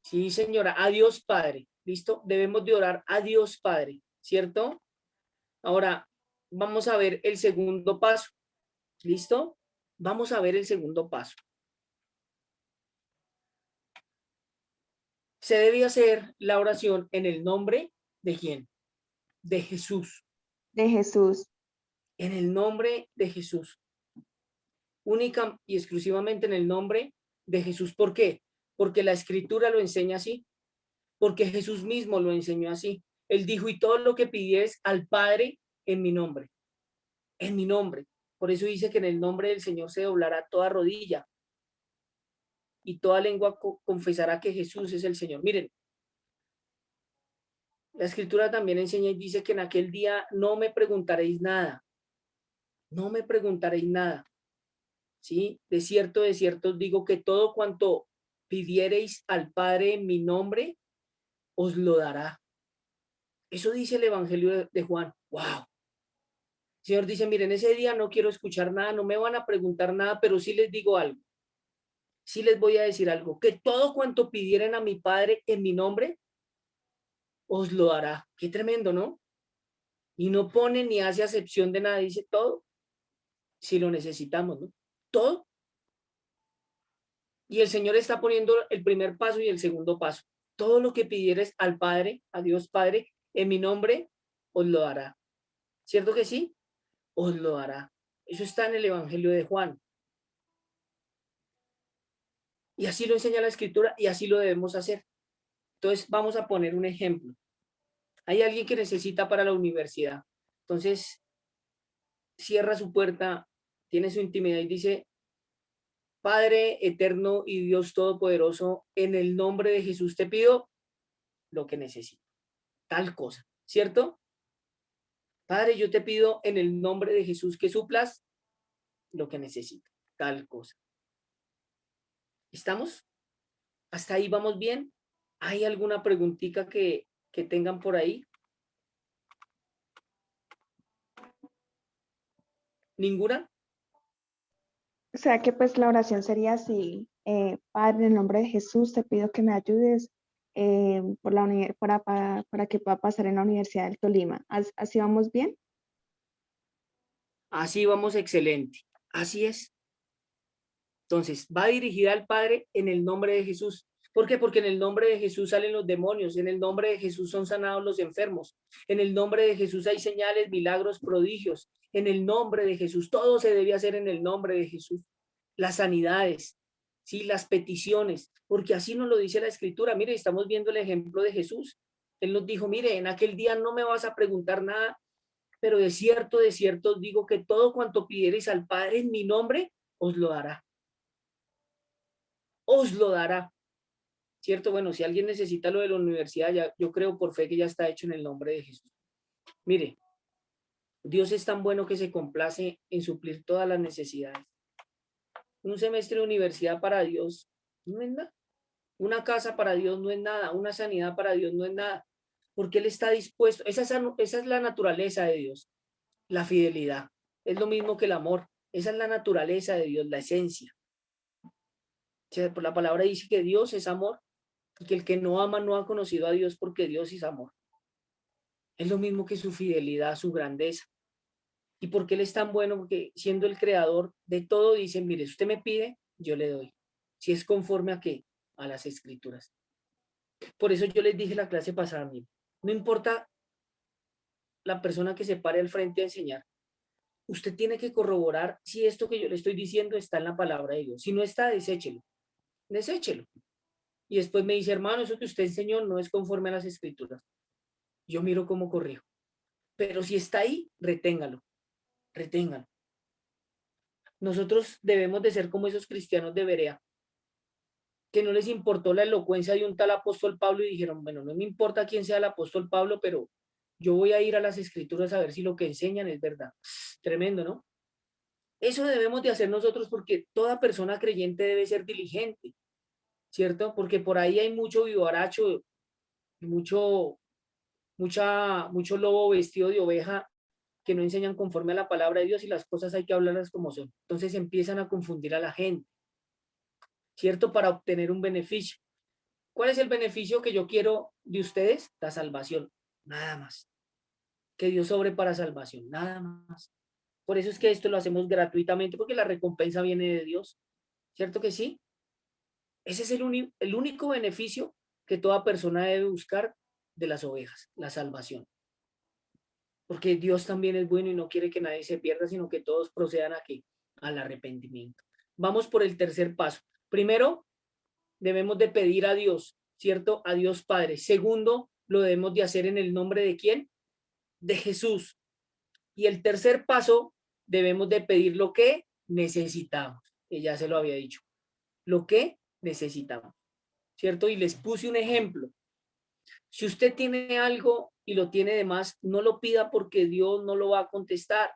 Sí, señora, a Dios Padre, ¿listo? Debemos de orar a Dios Padre, ¿cierto? Ahora, vamos a ver el segundo paso, ¿listo? Vamos a ver el segundo paso. Se debe hacer la oración en el nombre de ¿quién? De Jesús. De Jesús. En el nombre de Jesús. Única y exclusivamente en el nombre de Jesús. ¿Por qué? Porque la Escritura lo enseña así. Porque Jesús mismo lo enseñó así. Él dijo, y todo lo que pidieres al Padre en mi nombre. En mi nombre. Por eso dice que en el nombre del Señor se doblará toda rodilla y toda lengua confesará que Jesús es el Señor. Miren, la Escritura también enseña y dice que en aquel día no me preguntaréis nada. No me preguntaréis nada. ¿Sí? De cierto os digo que todo cuanto pidiereis al Padre en mi nombre, os lo dará. Eso dice el Evangelio de Juan. ¡Wow! El Señor dice, miren, ese día no quiero escuchar nada, no me van a preguntar nada, pero sí les digo algo. Sí les voy a decir algo, que todo cuanto pidieren a mi Padre en mi nombre, os lo dará. Qué tremendo, ¿no? Y no pone ni hace acepción de nada, dice todo, si lo necesitamos, ¿no? Todo. Y el Señor está poniendo el primer paso y el segundo paso. Todo lo que pidieres al Padre, a Dios Padre, en mi nombre, os lo dará. ¿Cierto que sí? Os lo dará. Eso está en el Evangelio de Juan. Y así lo enseña la Escritura y así lo debemos hacer. Entonces, vamos a poner un ejemplo. Hay alguien que necesita para la universidad. Entonces, cierra su puerta, tiene su intimidad y dice, Padre eterno y Dios todopoderoso, en el nombre de Jesús te pido lo que necesito. Tal cosa, ¿cierto? Padre, yo te pido en el nombre de Jesús que suplas lo que necesito. Tal cosa. ¿Estamos? ¿Hasta ahí vamos bien? ¿Hay alguna preguntita que tengan por ahí? ¿Ninguna? O sea que pues la oración sería así, Padre, en el nombre de Jesús te pido que me ayudes por para que pueda pasar en la Universidad del Tolima. ¿Así vamos bien? Así vamos, excelente. Así es. Entonces, va dirigida al Padre en el nombre de Jesús. ¿Por qué? Porque en el nombre de Jesús salen los demonios, en el nombre de Jesús son sanados los enfermos, en el nombre de Jesús hay señales, milagros, prodigios, en el nombre de Jesús, todo se debe hacer en el nombre de Jesús. Las sanidades, ¿sí? Las peticiones, porque así nos lo dice la Escritura. Mire, estamos viendo el ejemplo de Jesús. Él nos dijo, mire, en aquel día no me vas a preguntar nada, pero de cierto os digo que todo cuanto pidiereis al Padre en mi nombre, os lo dará. Os lo dará. ¿Cierto? Bueno, si alguien necesita lo de la universidad, ya, yo creo por fe que ya está hecho en el nombre de Jesús. Mire, Dios es tan bueno que se complace en suplir todas las necesidades. Un semestre de universidad para Dios no es nada. Una casa para Dios no es nada. Una sanidad para Dios no es nada. Porque Él está dispuesto. Esa es la naturaleza de Dios. La fidelidad. Es lo mismo que el amor. Esa es la naturaleza de Dios, la esencia. O sea, por la palabra dice que Dios es amor y que el que no ama no ha conocido a Dios porque Dios es amor. Es lo mismo que su fidelidad, su grandeza. ¿Y por qué Él es tan bueno? Porque siendo el creador de todo, dice, mire, si usted me pide, yo le doy. Si es conforme a qué? A las Escrituras. Por eso yo les dije la clase pasada, mire, no importa la persona que se pare al frente a enseñar, usted tiene que corroborar si esto que yo le estoy diciendo está en la palabra de Dios. Si no está, deséchelo. Deséchelo. Y después me dice, hermano, eso que usted enseñó no es conforme a las Escrituras. Yo miro cómo corrijo. Pero si está ahí, reténgalo. Reténgalo. Nosotros debemos de ser como esos cristianos de Berea, que no les importó la elocuencia de un tal apóstol Pablo y dijeron, bueno, no me importa quién sea el apóstol Pablo, pero yo voy a ir a las Escrituras a ver si lo que enseñan es verdad. Tremendo, ¿no? Eso debemos de hacer nosotros porque toda persona creyente debe ser diligente, ¿cierto? Porque por ahí hay mucho vivaracho, mucho lobo vestido de oveja que no enseñan conforme a la palabra de Dios y las cosas hay que hablarlas como son. Entonces empiezan a confundir a la gente, ¿cierto? Para obtener un beneficio. ¿Cuál es el beneficio que yo quiero de ustedes? La salvación, nada más. Que Dios sobre para salvación, nada más. Por eso es que esto lo hacemos gratuitamente, porque la recompensa viene de Dios. ¿Cierto que sí? Ese es el único beneficio que toda persona debe buscar de las ovejas, la salvación. Porque Dios también es bueno y no quiere que nadie se pierda, sino que todos procedan aquí al arrepentimiento. Vamos por el tercer paso. Primero, debemos de pedir a Dios, ¿cierto? A Dios Padre. Segundo, lo debemos de hacer en el nombre de ¿quién? De Jesús. Y el tercer paso, debemos de pedir lo que necesitamos, que ya se lo había dicho, lo que necesitamos, ¿cierto? Y les puse un ejemplo. Si usted tiene algo y lo tiene de más, no lo pida porque Dios no lo va a contestar.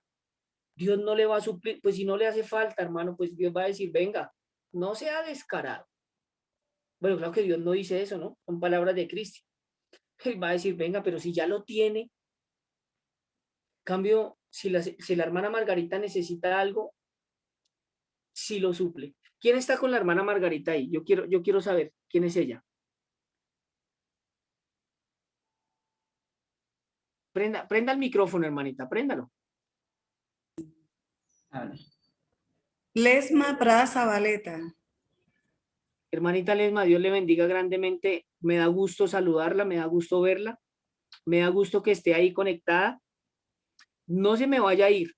Dios no le va a suplir. Pues si no le hace falta, hermano, pues Dios va a decir, venga, no sea descarado. Bueno, claro que Dios no dice eso, ¿no? Son palabras de Cristo. Él va a decir, venga, pero si ya lo tiene, cambio, si la hermana Margarita necesita algo, sí lo suple. ¿Quién está con la hermana Margarita ahí? Yo quiero saber quién es ella. Prenda el micrófono, hermanita, préndalo. Lesma Prada Zabaleta. Hermanita Lesma, Dios le bendiga grandemente. Me da gusto saludarla, me da gusto verla, me da gusto que esté ahí conectada. No se me vaya a ir,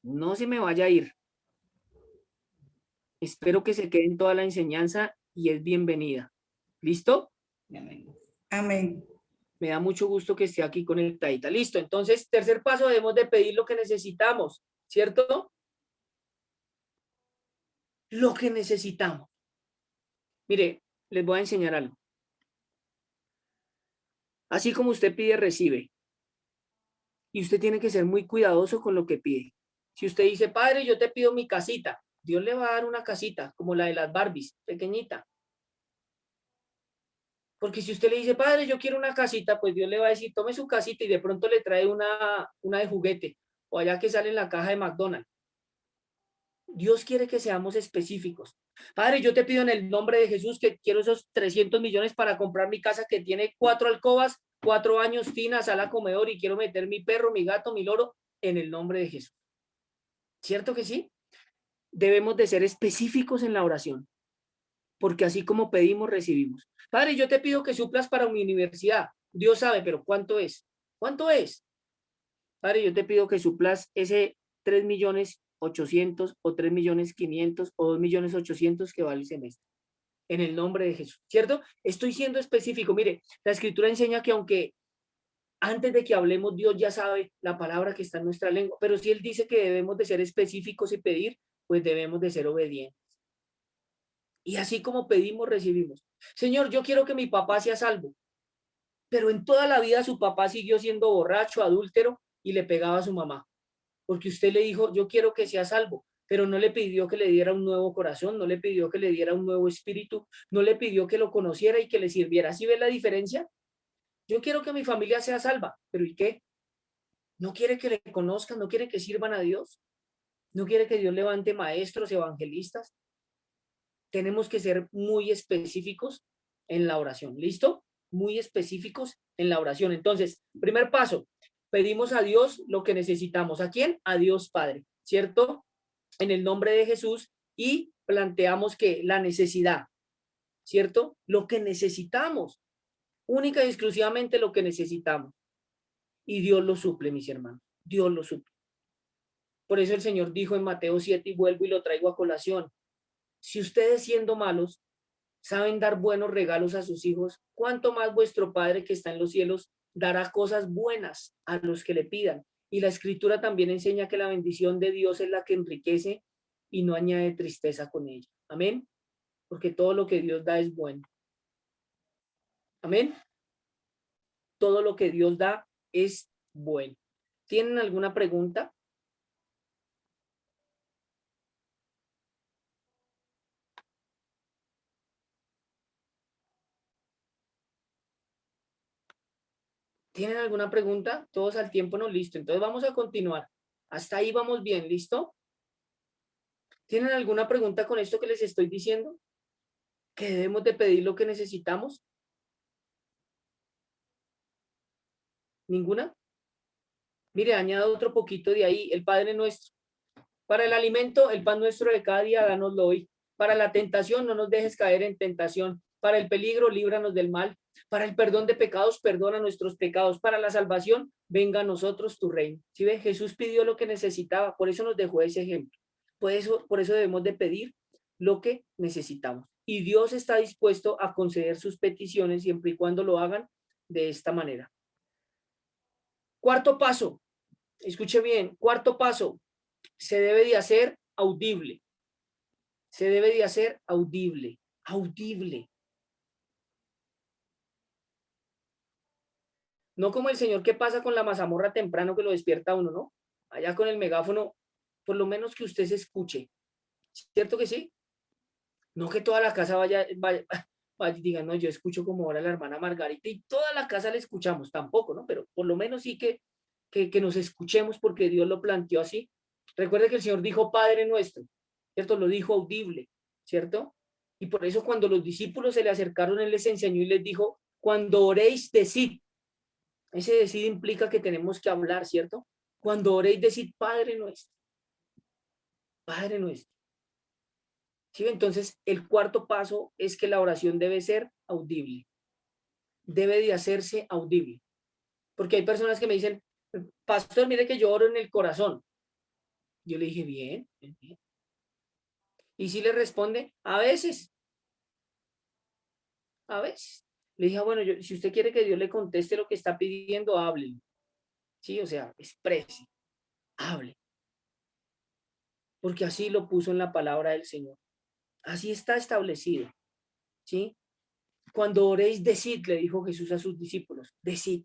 no se me vaya a ir. Espero que se quede en toda la enseñanza y es bienvenida. ¿Listo? Amén. Me da mucho gusto que esté aquí conectadita. Listo, entonces, tercer paso, debemos de pedir lo que necesitamos, ¿cierto? Lo que necesitamos. Mire, les voy a enseñar algo. Así como usted pide, recibe. Y usted tiene que ser muy cuidadoso con lo que pide. Si usted dice, Padre, yo te pido mi casita, Dios le va a dar una casita, como la de las Barbies, pequeñita. Porque si usted le dice, Padre, yo quiero una casita, pues Dios le va a decir, tome su casita y de pronto le trae una de juguete, o allá que sale en la caja de McDonald's. Dios quiere que seamos específicos. Padre, yo te pido en el nombre de Jesús que quiero esos 300 millones para comprar mi casa que tiene 4 alcobas, 4 baños, tina, sala, comedor y quiero meter mi perro, mi gato, mi loro en el nombre de Jesús. ¿Cierto que sí? Debemos de ser específicos en la oración, porque así como pedimos, recibimos. Padre, yo te pido que suplas para mi universidad. Dios sabe, pero ¿cuánto es? ¿Cuánto es? Padre, yo te pido que suplas ese 3.800.000 o 3.500.000 o 2.800.000 que vale el semestre. En el nombre de Jesús, ¿cierto? Estoy siendo específico. Mire, la escritura enseña que aunque antes de que hablemos, Dios ya sabe la palabra que está en nuestra lengua, pero si Él dice que debemos de ser específicos y pedir, pues debemos de ser obedientes. Y así como pedimos, recibimos. Señor, yo quiero que mi papá sea salvo, pero en toda la vida su papá siguió siendo borracho, adúltero y le pegaba a su mamá, porque usted le dijo, yo quiero que sea salvo, pero no le pidió que le diera un nuevo corazón, no le pidió que le diera un nuevo espíritu, no le pidió que lo conociera y que le sirviera. ¿Sí ve la diferencia? Yo quiero que mi familia sea salva, pero ¿y qué? ¿No quiere que le conozcan? ¿No quiere que sirvan a Dios? ¿No quiere que Dios levante maestros, evangelistas? Tenemos que ser muy específicos en la oración. ¿Listo? Muy específicos en la oración. Entonces, primer paso, pedimos a Dios lo que necesitamos. ¿A quién? A Dios Padre, ¿cierto? En el nombre de Jesús y planteamos que la necesidad, ¿cierto? Lo que necesitamos, única y exclusivamente lo que necesitamos. Y Dios lo suple, mis hermanos. Dios lo suple. Por eso el Señor dijo en Mateo 7, y vuelvo y lo traigo a colación. Si ustedes siendo malos saben dar buenos regalos a sus hijos, ¿cuánto más vuestro Padre que está en los cielos dará cosas buenas a los que le pidan? Y la Escritura también enseña que la bendición de Dios es la que enriquece y no añade tristeza con ella. Amén. Porque todo lo que Dios da es bueno. Amén. Todo lo que Dios da es bueno. ¿Tienen alguna pregunta? ¿Tienen alguna pregunta? Todos al tiempo, no, listo. Entonces vamos a continuar. Hasta ahí vamos bien, ¿listo? ¿Tienen alguna pregunta con esto que les estoy diciendo? ¿Que debemos de pedir lo que necesitamos? ¿Ninguna? Mire, añado otro poquito de ahí, el Padre Nuestro. Para el alimento, el pan nuestro de cada día, dánoslo hoy. Para la tentación, no nos dejes caer en tentación. Para el peligro, líbranos del mal. Para el perdón de pecados, perdona nuestros pecados. Para la salvación, venga a nosotros tu reino. ¿Sí ve? Jesús pidió lo que necesitaba, por eso nos dejó ese ejemplo. Por eso debemos de pedir lo que necesitamos. Y Dios está dispuesto a conceder sus peticiones siempre y cuando lo hagan de esta manera. Cuarto paso, escuche bien, cuarto paso, se debe de hacer audible. Se debe de hacer audible, audible. No como el señor que pasa con la mazamorra temprano que lo despierta uno, ¿no? Allá con el megáfono, por lo menos que usted se escuche. ¿Cierto que sí? No que toda la casa vaya y diga, no, yo escucho como ahora la hermana Margarita y toda la casa le escuchamos, tampoco, ¿no? Pero por lo menos sí que nos escuchemos porque Dios lo planteó así. Recuerde que el Señor dijo Padre Nuestro, ¿cierto? Lo dijo audible, ¿cierto? Y por eso cuando los discípulos se le acercaron, Él les enseñó y les dijo, cuando oréis, decid. Ese decid implica que tenemos que hablar, ¿cierto? Cuando oréis, decid Padre Nuestro. Padre Nuestro. ¿Sí? Entonces, el cuarto paso es que la oración debe ser audible. Debe de hacerse audible. Porque hay personas que me dicen, pastor, mire que yo oro en el corazón. Yo le dije, bien, bien. Y si le responde, a veces. A veces. Le dije, bueno, si usted quiere que Dios le conteste lo que está pidiendo, hable. Sí, o sea, exprese, hable. Porque así lo puso en la palabra del Señor. Así está establecido. ¿Sí? Cuando oréis, decid, le dijo Jesús a sus discípulos, decid.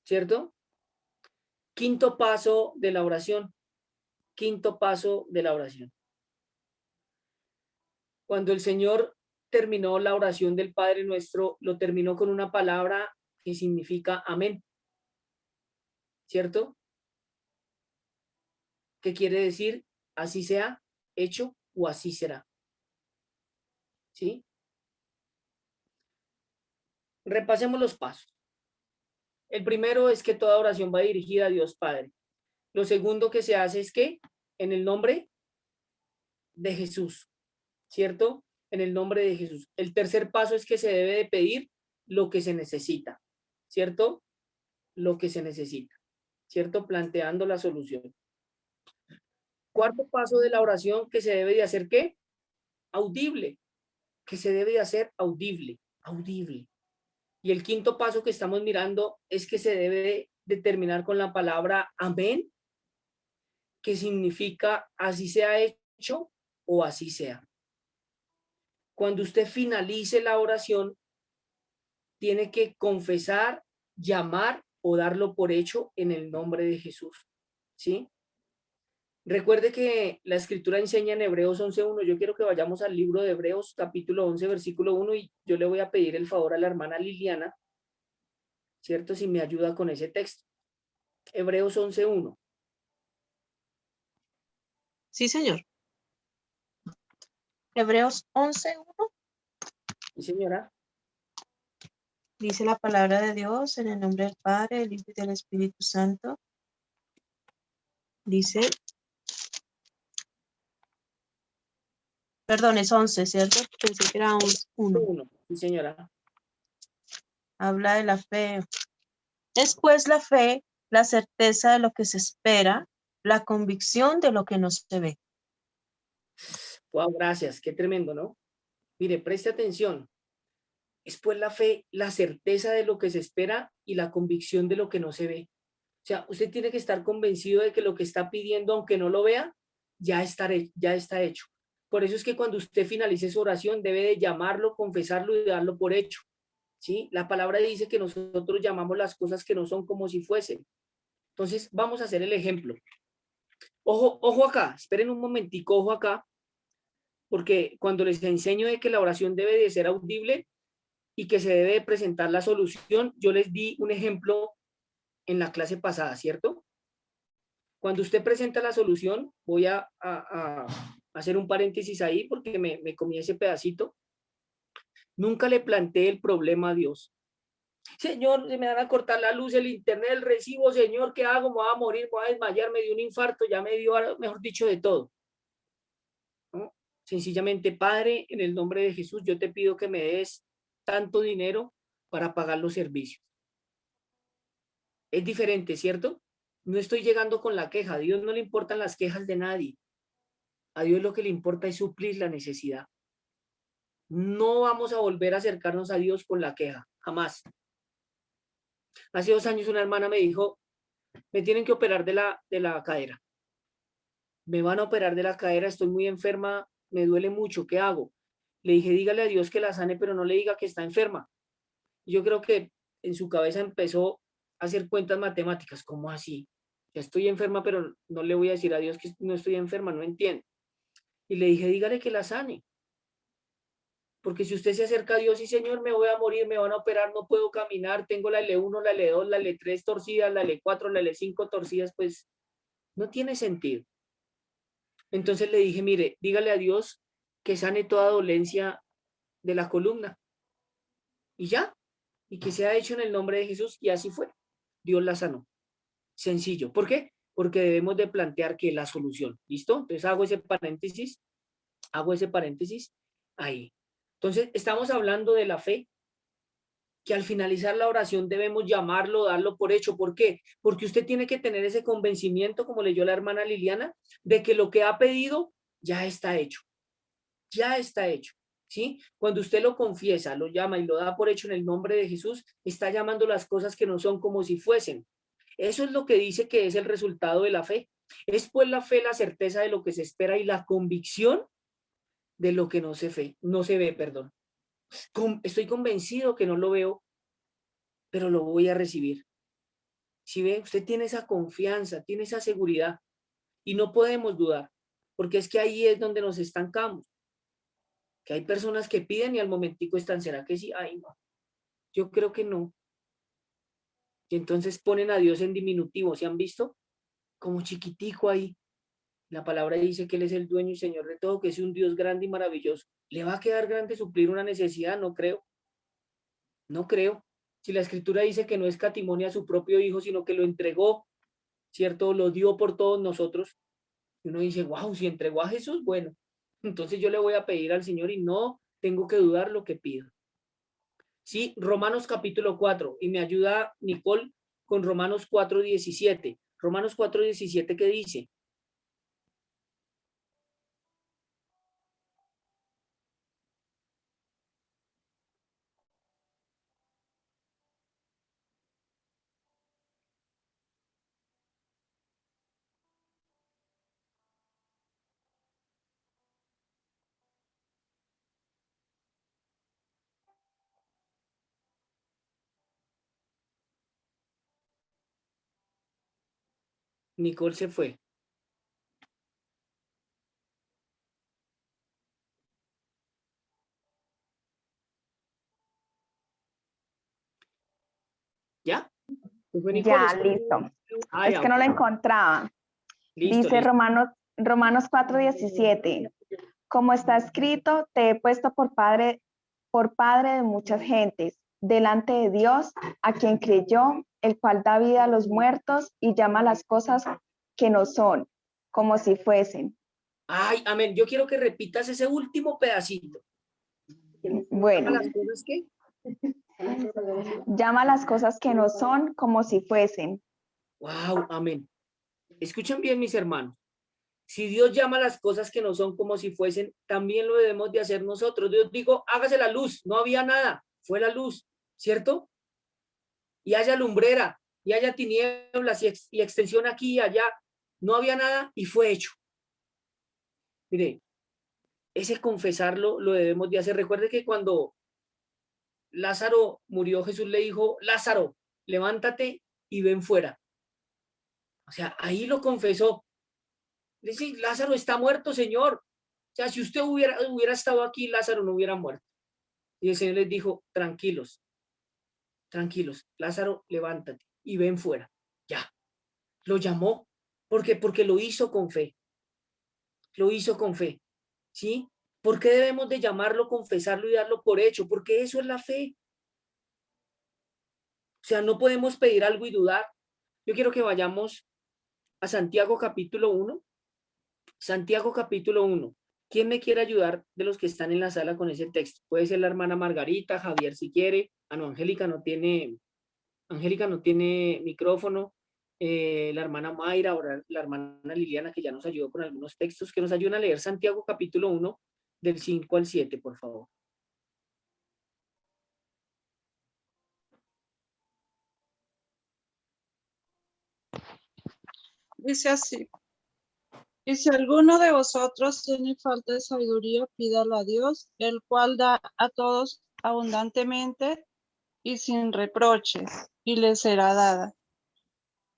¿Cierto? Quinto paso de la oración. Quinto paso de la oración. Cuando el Señor terminó la oración del Padre Nuestro, lo terminó con una palabra que significa amén. ¿Cierto? ¿Qué quiere decir? Así sea hecho o así será. ¿Sí? Repasemos los pasos. El primero es que toda oración va dirigida a Dios Padre. Lo segundo que se hace es que en el nombre de Jesús, ¿cierto? En el nombre de Jesús. El tercer paso es que se debe de pedir lo que se necesita, ¿cierto? Lo que se necesita, ¿cierto? Planteando la solución. Cuarto paso de la oración que se debe de hacer, ¿qué? Audible, que se debe de hacer audible, audible. Y el quinto paso que estamos mirando es que se debe de terminar con la palabra amén, que significa así sea hecho o así sea. Cuando usted finalice la oración, tiene que confesar, llamar o darlo por hecho en el nombre de Jesús. ¿Sí? Recuerde que la escritura enseña en Hebreos 11:1. Yo quiero que vayamos al libro de Hebreos, capítulo 11, versículo 1, y yo le voy a pedir el favor a la hermana Liliana, ¿cierto? Si me ayuda con ese texto. Hebreos 11:1. Sí, señor. Hebreos 11:1 Sí, señora. dice la palabra de Dios en el nombre del Padre, del Hijo y del Espíritu Santo. Dice, perdón, es 11, ¿cierto? Pensé que era 1. 1. Sí, señora. Habla de la fe. Es pues la fe, la certeza de lo que se espera, la convicción de lo que no se ve. Wow, gracias. Qué tremendo, ¿no? Mire, preste atención. Es pues la fe, la certeza de lo que se espera y la convicción de lo que no se ve. O sea, usted tiene que estar convencido de que lo que está pidiendo, aunque no lo vea, ya está hecho. Por eso es que cuando usted finalice su oración, debe de llamarlo, confesarlo y darlo por hecho. ¿Sí? La palabra dice que nosotros llamamos las cosas que no son como si fuesen. Entonces, vamos a hacer el ejemplo. Ojo, ojo acá, esperen un momentico, ojo acá, porque cuando les enseño de que la oración debe de ser audible y que se debe de presentar la solución, yo les di un ejemplo en la clase pasada, ¿cierto? Cuando usted presenta la solución, voy a hacer un paréntesis ahí porque me comí ese pedacito. Nunca le planteé el problema a Dios. Señor, se me van a cortar la luz, el internet, el recibo, Señor, ¿qué hago? Me voy a morir, me voy a desmayar, me dio un infarto, ya me dio, mejor dicho, de todo, ¿no? Sencillamente, Padre, en el nombre de Jesús, yo te pido que me des tanto dinero para pagar los servicios. Es diferente, ¿cierto? No estoy llegando con la queja. A Dios no le importan las quejas de nadie. A Dios lo que le importa es suplir la necesidad. No vamos a volver a acercarnos a Dios con la queja, jamás. Hace 2 años una hermana me dijo, me tienen que operar de la cadera. Me van a operar de la cadera, estoy muy enferma, me duele mucho, ¿qué hago? Le dije, dígale a Dios que la sane, pero no le diga que está enferma. Y yo creo que en su cabeza empezó a hacer cuentas matemáticas. ¿Cómo así? Ya estoy enferma, pero no le voy a decir a Dios que no estoy enferma, no entiendo. Y le dije, dígale que la sane. Porque si usted se acerca a Dios y Señor, me voy a morir, me van a operar, no puedo caminar, tengo la L1, la L2, la L3 torcidas, la L4, la L5 torcidas, pues no tiene sentido. Entonces le dije, mire, dígale a Dios que sane toda dolencia de la columna. Y ya, y que sea hecho en el nombre de Jesús, y así fue. Dios la sanó. Sencillo. ¿Por qué? Porque debemos de plantear que la solución. ¿Listo? Entonces hago ese paréntesis ahí. Entonces, estamos hablando de la fe, que al finalizar la oración debemos llamarlo, darlo por hecho. ¿Por qué? Porque usted tiene que tener ese convencimiento, como leyó la hermana Liliana, de que lo que ha pedido ya está hecho. Ya está hecho. ¿Sí? Cuando usted lo confiesa, lo llama y lo da por hecho en el nombre de Jesús, está llamando las cosas que no son como si fuesen. Eso es lo que dice que es el resultado de la fe. Es pues la fe, la certeza de lo que se espera y la convicción de lo que no se ve, perdón. Estoy convencido que no lo veo, pero lo voy a recibir. Si ve, usted tiene esa confianza, tiene esa seguridad y no podemos dudar, porque es que ahí es donde nos estancamos. Que hay personas que piden y al momentico están, ¿será que sí? Ay, no. Yo creo que no. Y entonces ponen a Dios en diminutivo, ¿se han visto? Como chiquitico ahí. La palabra dice que Él es el dueño y Señor de todo, que es un Dios grande y maravilloso. ¿Le va a quedar grande suplir una necesidad? No creo. No creo. Si la Escritura dice que no escatimó a su propio Hijo, sino que lo entregó, ¿cierto? Lo dio por todos nosotros. Y uno dice, wow, si entregó a Jesús, bueno, entonces yo le voy a pedir al Señor y no tengo que dudar lo que pido. Sí, Romanos capítulo 4, y me ayuda Nicole con Romanos 4:17. Romanos 4:17, ¿qué dice? Nicole se fue. ¿Ya? ¿Se fue Nicole? Ya, listo. Ah, Es ya, que no ok. la encontraba. Listo, Dice listo. Romanos 4:17. Como está escrito, te he puesto por padre de muchas gentes, delante de Dios, a quien creyó, el cual da vida a los muertos y llama las cosas que no son, como si fuesen. Ay, amén. Yo quiero que repitas ese último pedacito. Bueno, ¿Las cosas qué? llama las cosas que no son como si fuesen. Wow, amén. Escuchen bien, mis hermanos. Si Dios llama las cosas que no son como si fuesen, también lo debemos de hacer nosotros. Dios dijo, hágase la luz. No había nada. Fue la luz, ¿cierto? Y haya lumbrera, y haya tinieblas y extensión aquí y allá. No había nada y fue hecho. Mire, ese confesarlo lo debemos de hacer. Recuerde que cuando Lázaro murió, Jesús le dijo, Lázaro, levántate y ven fuera. O sea, ahí lo confesó. Dice, Lázaro está muerto, Señor. O sea, si usted hubiera estado aquí, Lázaro no hubiera muerto. Y el Señor les dijo, tranquilos, tranquilos, Lázaro, levántate y ven fuera. Ya, lo llamó. ¿Por qué? Porque lo hizo con fe. Lo hizo con fe. ¿Sí? ¿Por qué debemos de llamarlo, confesarlo y darlo por hecho? Porque eso es la fe. sea, no podemos pedir algo y dudar. Yo quiero que vayamos a Santiago capítulo 1. Santiago capítulo 1. ¿Quién me quiere ayudar de los que están en la sala con ese texto? Puede ser la hermana Margarita, Javier si quiere. Ah, no, Angélica no tiene micrófono. La hermana Mayra o la hermana Liliana, que ya nos ayudó con algunos textos, que nos ayudan a leer Santiago capítulo 1 del 5 al 7, por favor. Dice así: y si alguno de vosotros tiene falta de sabiduría, pídala a Dios, el cual da a todos abundantemente y sin reproches, y le será dada.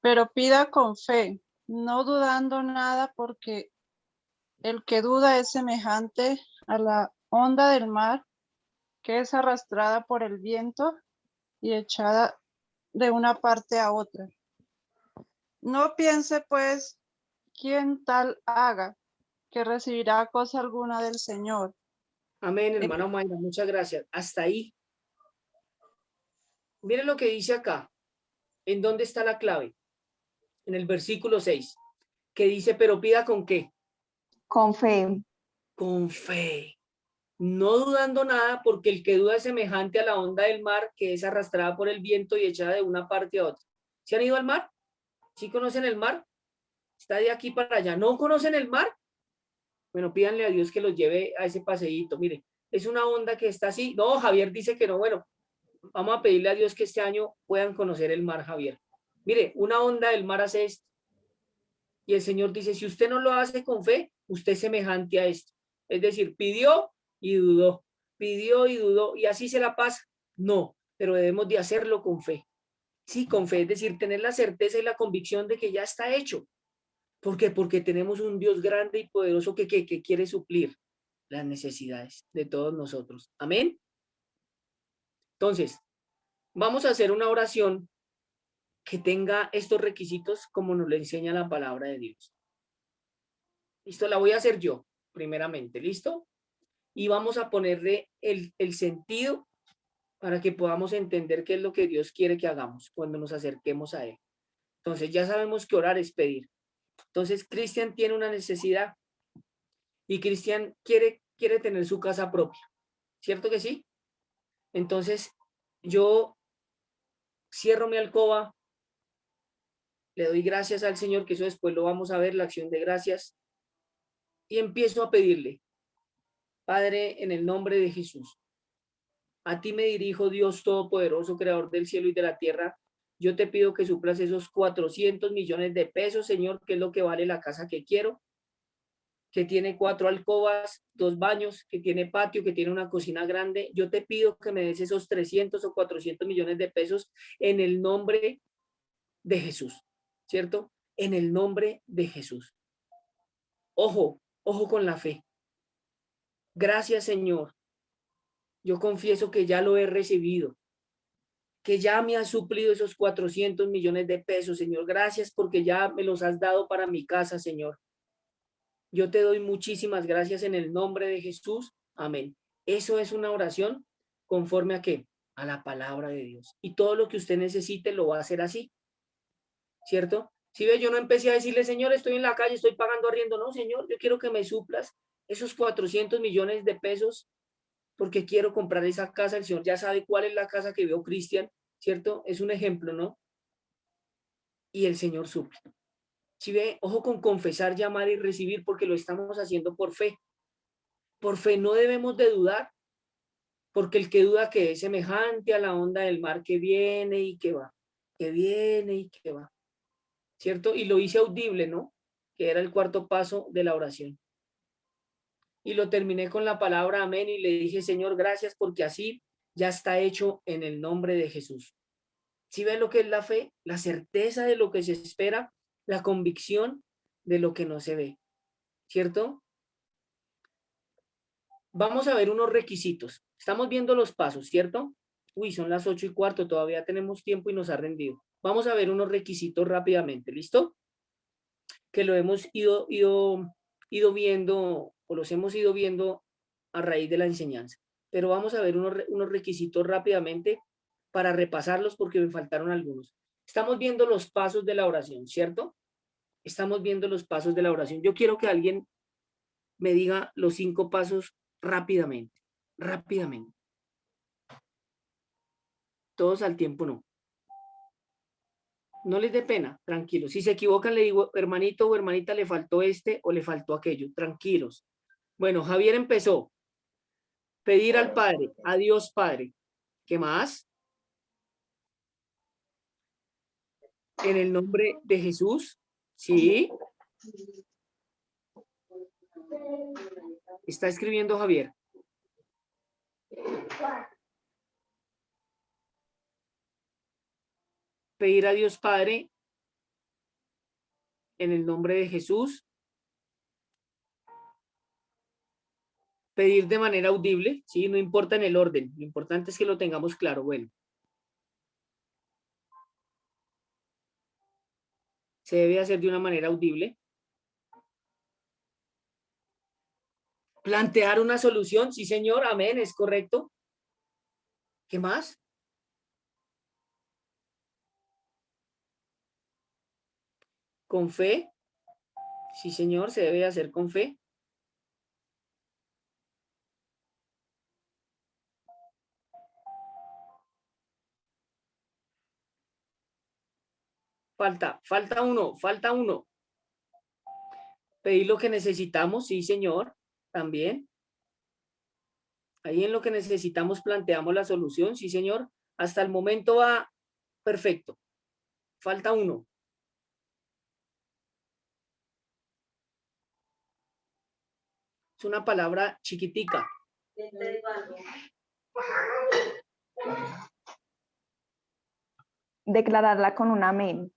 Pero pida con fe, no dudando nada, porque el que duda es semejante a la onda del mar, que es arrastrada por el viento y echada de una parte a otra. No piense, pues, quien tal haga, que recibirá cosa alguna del Señor. Amén, hermana Mayra, muchas gracias. Hasta ahí. Miren lo que dice acá. ¿En dónde está la clave? En el versículo 6, que dice, pero pida con qué. Con fe. Con fe. No dudando nada, porque el que duda es semejante a la onda del mar, que es arrastrada por el viento y echada de una parte a otra. ¿Sí han ido al mar? ¿Sí conocen el mar? Está de aquí para allá. ¿No conocen el mar? Bueno, pídanle a Dios que los lleve a ese paseíto. Mire, es una onda que está así. No, Javier dice que no. Bueno, vamos a pedirle a Dios que este año puedan conocer el mar, Javier. Mire, una onda del mar hace esto. Y el Señor dice, si usted no lo hace con fe, usted es semejante a esto. Es decir, pidió y dudó, pidió y dudó, y así se la pasa. No, pero debemos de hacerlo con fe. Sí, con fe, es decir, tener la certeza y la convicción de que ya está hecho. ¿Por qué? Porque tenemos un Dios grande y poderoso que quiere suplir las necesidades de todos nosotros. Amén. Entonces, vamos a hacer una oración que tenga estos requisitos como nos lo enseña la palabra de Dios. Listo, la voy a hacer yo, primeramente, ¿listo? Y vamos a ponerle el sentido para que podamos entender qué es lo que Dios quiere que hagamos cuando nos acerquemos a Él. Entonces, ya sabemos que orar es pedir. Entonces, Cristian tiene una necesidad y Cristian quiere tener su casa propia, ¿cierto que sí? Entonces, yo cierro mi alcoba, le doy gracias al Señor, que eso después lo vamos a ver, la acción de gracias, y empiezo a pedirle, Padre, en el nombre de Jesús, a ti me dirijo, Dios Todopoderoso, Creador del cielo y de la tierra. Yo te pido que suplas esos 400 millones de pesos, Señor, que es lo que vale la casa que quiero, que tiene 4 alcobas, 2 baños, que tiene patio, que tiene una cocina grande. Yo te pido que me des esos 300 o 400 millones de pesos en el nombre de Jesús, ¿cierto? En el nombre de Jesús. Ojo, ojo con la fe. Gracias, Señor. Yo confieso que ya lo he recibido, que ya me has suplido esos 400 millones de pesos, Señor. Gracias porque ya me los has dado para mi casa, Señor. Yo te doy muchísimas gracias en el nombre de Jesús. Amén. Eso es una oración conforme a qué? A la palabra de Dios. Y todo lo que usted necesite lo va a hacer así, ¿cierto? Si ve, yo no empecé a decirle, Señor, estoy en la calle, estoy pagando arriendo. No, Señor, yo quiero que me suplas esos 400 millones de pesos porque quiero comprar esa casa. El Señor ya sabe cuál es la casa que vio Cristian, ¿cierto? Es un ejemplo, ¿no? Y el Señor suple. Si ve, ojo con confesar, llamar y recibir, porque lo estamos haciendo por fe. Por fe no debemos de dudar, porque el que duda que es semejante a la onda del mar que viene y que va, que viene y que va, ¿cierto? Y lo hice audible, ¿no? Que era el cuarto paso de la oración. Y lo terminé con la palabra amén y le dije, Señor, gracias porque así ya está hecho en el nombre de Jesús. ¿Sí ven lo que es la fe? La certeza de lo que se espera, la convicción de lo que no se ve, ¿cierto? Vamos a ver unos requisitos. Estamos viendo los pasos, ¿cierto? Uy, son las 8:15, todavía tenemos tiempo y nos ha rendido. Vamos a ver unos requisitos rápidamente, ¿listo? Que lo hemos ido viendo, o los hemos ido viendo a raíz de la enseñanza. Pero vamos a ver unos requisitos rápidamente para repasarlos porque me faltaron algunos. Estamos viendo los pasos de la oración, ¿cierto? Estamos viendo los pasos de la oración. Yo quiero que alguien me diga los 5 pasos rápidamente, rápidamente. Todos al tiempo no. No les dé pena, tranquilos. Si se equivocan, le digo, hermanito o hermanita, le faltó este o le faltó aquello. Tranquilos. Bueno, Javier empezó. Pedir al Padre, a Dios Padre. ¿Qué más? En el nombre de Jesús. Sí. Está escribiendo Javier. Pedir a Dios Padre en el nombre de Jesús. Pedir de manera audible, ¿sí? No importa en el orden, lo importante es que lo tengamos claro. Bueno. Se debe hacer de una manera audible. Plantear una solución, sí señor, amén, es correcto. ¿Qué más? Con fe, sí señor, se debe hacer con fe. Falta uno. Pedir lo que necesitamos, sí señor, también. Ahí en lo que necesitamos planteamos la solución, sí señor. Hasta el momento va perfecto. Falta uno. Es una palabra chiquitica. Declararla con un amén.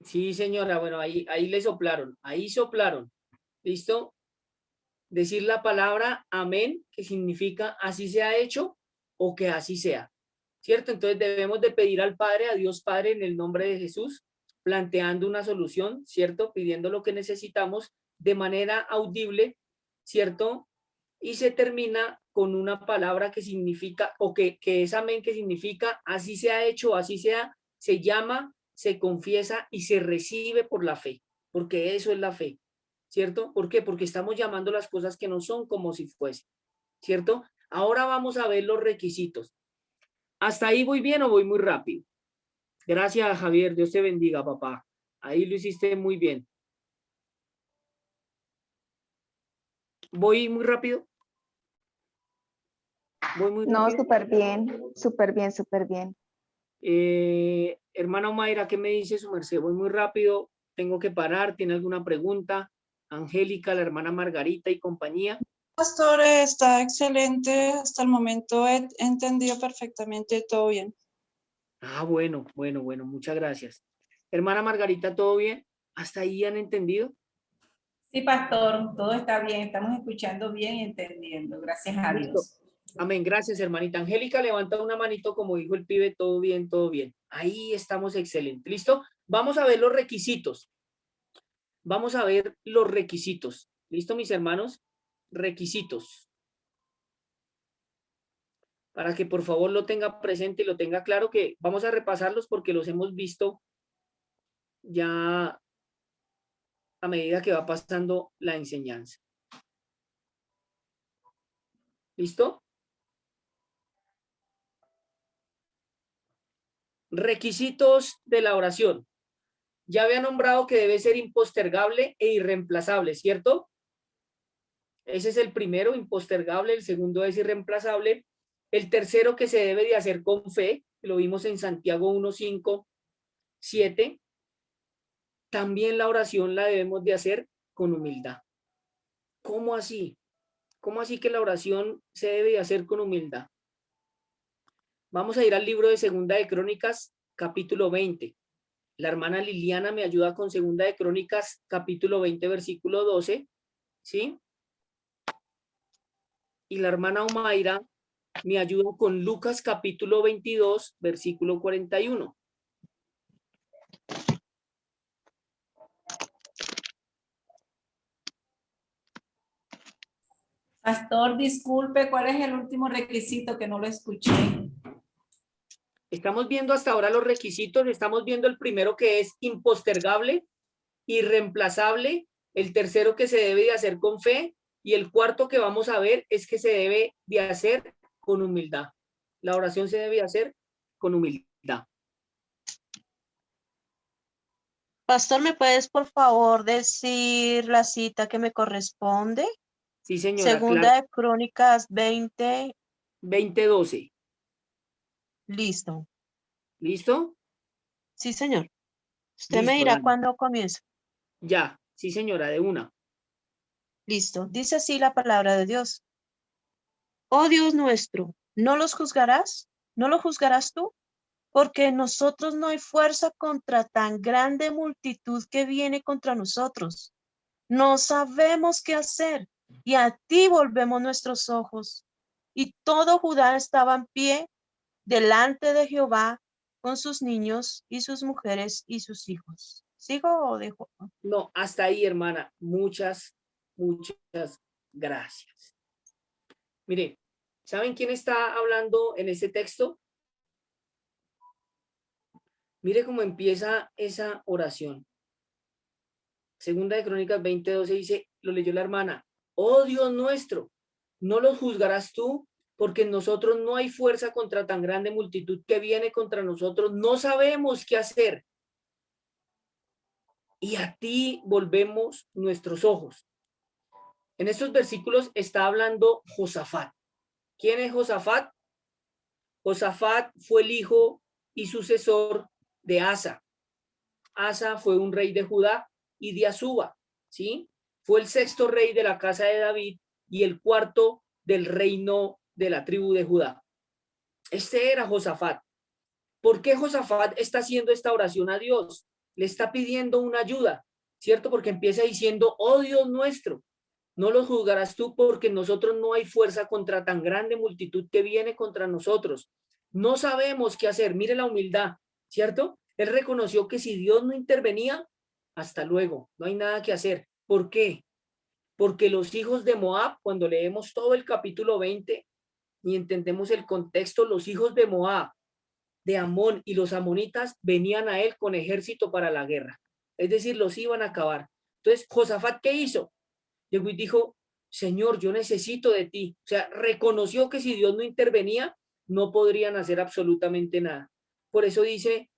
Sí, señora. Bueno, ahí le soplaron. Ahí soplaron. ¿Listo? Decir la palabra amén, que significa así sea hecho o que así sea. ¿Cierto? Entonces debemos de pedir al Padre, a Dios Padre, en el nombre de Jesús, planteando una solución, ¿cierto? Pidiendo lo que necesitamos de manera audible, ¿cierto? Y se termina con una palabra que significa, o que es amén, que significa así sea hecho, así sea, se llama, se confiesa y se recibe por la fe, porque eso es la fe, ¿cierto? ¿Por qué? Porque estamos llamando las cosas que no son como si fuese, ¿cierto? Ahora vamos a ver los requisitos. ¿Hasta ahí voy bien o voy muy rápido? Gracias, Javier. Dios te bendiga, papá. Ahí lo hiciste muy bien. ¿Voy muy rápido? ¿Voy muy No, rápido? súper bien, súper bien, súper bien. Hermana Omaira, ¿qué me dice su merced? Voy muy rápido. Tengo que parar. ¿Tiene alguna pregunta? Angélica, la hermana Margarita y compañía. Pastor, está excelente. Hasta el momento he entendido perfectamente todo bien. Ah, bueno. Muchas gracias. Hermana Margarita, ¿todo bien? ¿Hasta ahí han entendido? Sí, pastor, todo está bien, estamos escuchando bien y entendiendo, gracias a Listo. Dios. Amén, gracias, hermanita. Angélica, levanta una manito como dijo el pibe, todo bien, todo bien. Ahí estamos, excelente. ¿Listo? Vamos a ver los requisitos. Vamos a ver los requisitos. ¿Listo, mis hermanos? Requisitos. Para que por favor lo tenga presente y lo tenga claro, que vamos a repasarlos porque los hemos visto ya a medida que va pasando la enseñanza. ¿Listo? Requisitos de la oración. Ya había nombrado que debe ser impostergable e irreemplazable, ¿cierto? Ese es el primero, impostergable. El segundo es irreemplazable. El tercero, que se debe de hacer con fe, lo vimos en Santiago 1, 5, 7. También la oración la debemos de hacer con humildad. ¿Cómo así? ¿Cómo así que la oración se debe de hacer con humildad? Vamos a ir al libro de Segunda de Crónicas, capítulo 20. La hermana Liliana me ayuda con Segunda de Crónicas, capítulo 20, versículo 12, ¿sí? Y la hermana Omaira me ayuda con Lucas, capítulo 22, versículo 41. Pastor, disculpe, ¿cuál es el último requisito que no lo escuché? Estamos viendo hasta ahora los requisitos. Estamos viendo el primero, que es impostergable, irreemplazable. El tercero, que se debe de hacer con fe. Y el cuarto que vamos a ver es que se debe de hacer con humildad. La oración se debe hacer con humildad. Pastor, ¿me puedes por favor decir la cita que me corresponde? Sí, señora, Segunda claro. de Crónicas 20, 20:12. listo. ¿Listo? Sí, señor. Usted me Listo, dirá dale. cuándo comienza. Ya, sí, señora, de una. Listo. Dice así la palabra de Dios. Oh Dios nuestro, ¿no los juzgarás? ¿No lo juzgarás tú? Porque en nosotros no hay fuerza contra tan grande multitud que viene contra nosotros. No sabemos qué hacer y a ti volvemos nuestros ojos. Y todo Judá estaba en pie delante de Jehová con sus niños y sus mujeres y sus hijos. ¿Sigo o dejo? No, hasta ahí, hermana. Muchas gracias. Mire, ¿saben quién está hablando en este texto? Mire cómo empieza esa oración. Segunda de Crónicas 20:12 dice, lo leyó la hermana, oh Dios nuestro, no los juzgarás tú, porque en nosotros no hay fuerza contra tan grande multitud que viene contra nosotros, no sabemos qué hacer. Y a ti volvemos nuestros ojos. En estos versículos está hablando Josafat. ¿Quién es Josafat? Josafat fue el hijo y sucesor de Asa. Asa fue un rey de Judá y de Azuba, ¿sí? Fue el sexto rey de la casa de David y el cuarto del reino de la tribu de Judá. Este era Josafat. ¿Por qué Josafat está haciendo esta oración a Dios? Le está pidiendo una ayuda, ¿cierto? Porque empieza diciendo, oh Dios nuestro, no los juzgarás tú porque en nosotros no hay fuerza contra tan grande multitud que viene contra nosotros. No sabemos qué hacer. Mire la humildad, ¿cierto? Él reconoció que si Dios no intervenía, hasta luego, no hay nada que hacer. ¿Por qué? Porque los hijos de Moab, cuando leemos todo el capítulo 20 y entendemos el contexto, los hijos de Moab, de Amón y los amonitas venían a él con ejército para la guerra. Es decir, los iban a acabar. Entonces, Josafat, ¿qué hizo? Llegó y dijo, Señor, yo necesito de ti. O sea, reconoció que si Dios no intervenía, no podrían hacer absolutamente nada. Por eso dice,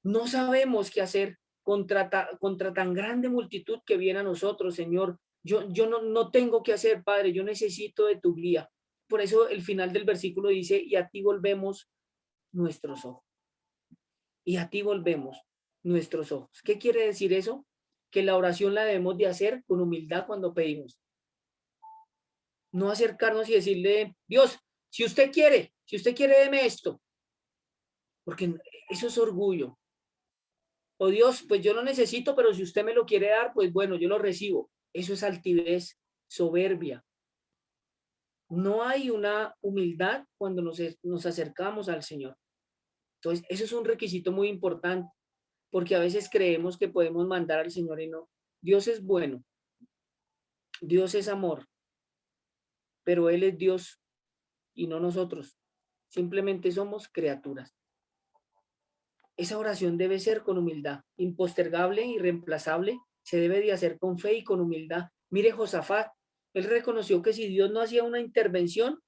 no sabemos qué hacer contra tan grande multitud que viene a nosotros, Señor. Yo no tengo qué hacer, Padre, yo necesito de tu guía. Por eso el final del versículo dice, y a ti volvemos nuestros ojos. Y a ti volvemos nuestros ojos. ¿Qué quiere decir eso? Que la oración la debemos de hacer con humildad cuando pedimos. No acercarnos y decirle, Dios, si usted quiere, deme esto. Porque eso es orgullo. O Dios, pues yo lo necesito, pero si usted me lo quiere dar, pues bueno, yo lo recibo. Eso es altivez, soberbia. No hay una humildad cuando nos acercamos al Señor. Entonces, eso es un requisito muy importante, porque a veces creemos que podemos mandar al Señor y no. Dios es bueno, Dios es amor, pero Él es Dios y no nosotros. Simplemente somos criaturas. Esa oración debe ser con humildad, impostergable, irreemplazable, se debe de hacer con fe y con humildad. Mire Josafat, él reconoció que si Dios no hacía una intervención,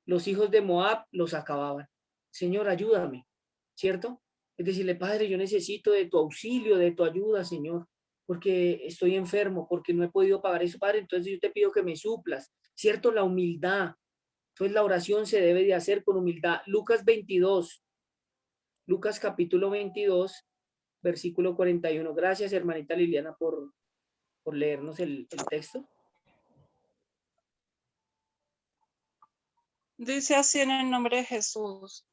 los hijos de Moab los acababan. Señor, ayúdame, ¿cierto? Es decirle, Padre, yo necesito de tu auxilio, de tu ayuda, Señor, porque estoy enfermo, porque no he podido pagar eso, Padre, entonces yo te pido que me suplas, ¿cierto? La humildad. Entonces la oración se debe de hacer con humildad. Lucas capítulo 22, versículo 41. Gracias, hermanita Liliana, por leernos el texto. Dice así en el nombre de Jesús.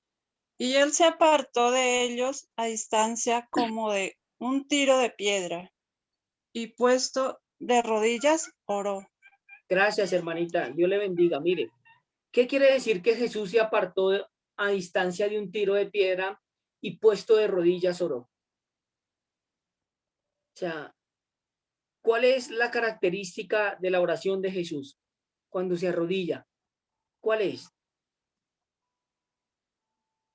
Y él se apartó de ellos a distancia como de un tiro de piedra, y puesto de rodillas, oró. Gracias, hermanita. Dios le bendiga. Mire, ¿qué quiere decir que Jesús se apartó a distancia de un tiro de piedra y puesto de rodillas oró? O sea, ¿cuál es la característica de la oración de Jesús cuando se arrodilla? ¿Cuál es?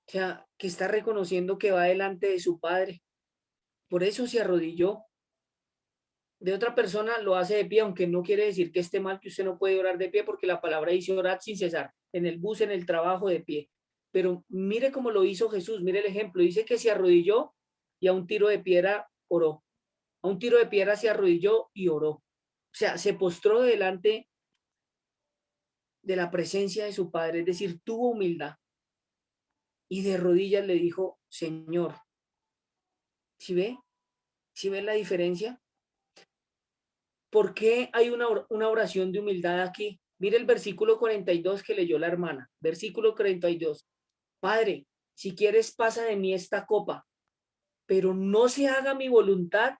O sea, que está reconociendo que va delante de su Padre. Por eso se arrodilló. De otra persona lo hace de pie, aunque no quiere decir que esté mal, que usted no puede orar de pie, porque la palabra dice orar sin cesar, en el bus, en el trabajo, de pie. Pero mire cómo lo hizo Jesús, mire el ejemplo. Dice que se arrodilló y a un tiro de piedra oró. A un tiro de piedra se arrodilló y oró. O sea, se postró delante de la presencia de su Padre, es decir, tuvo humildad. Y de rodillas le dijo, Señor, ¿sí ve? ¿Sí ve la diferencia? ¿Por qué hay una oración de humildad aquí? Mire el versículo 42 que leyó la hermana. Versículo 42. Padre, si quieres pasa de mí esta copa, pero no se haga mi voluntad,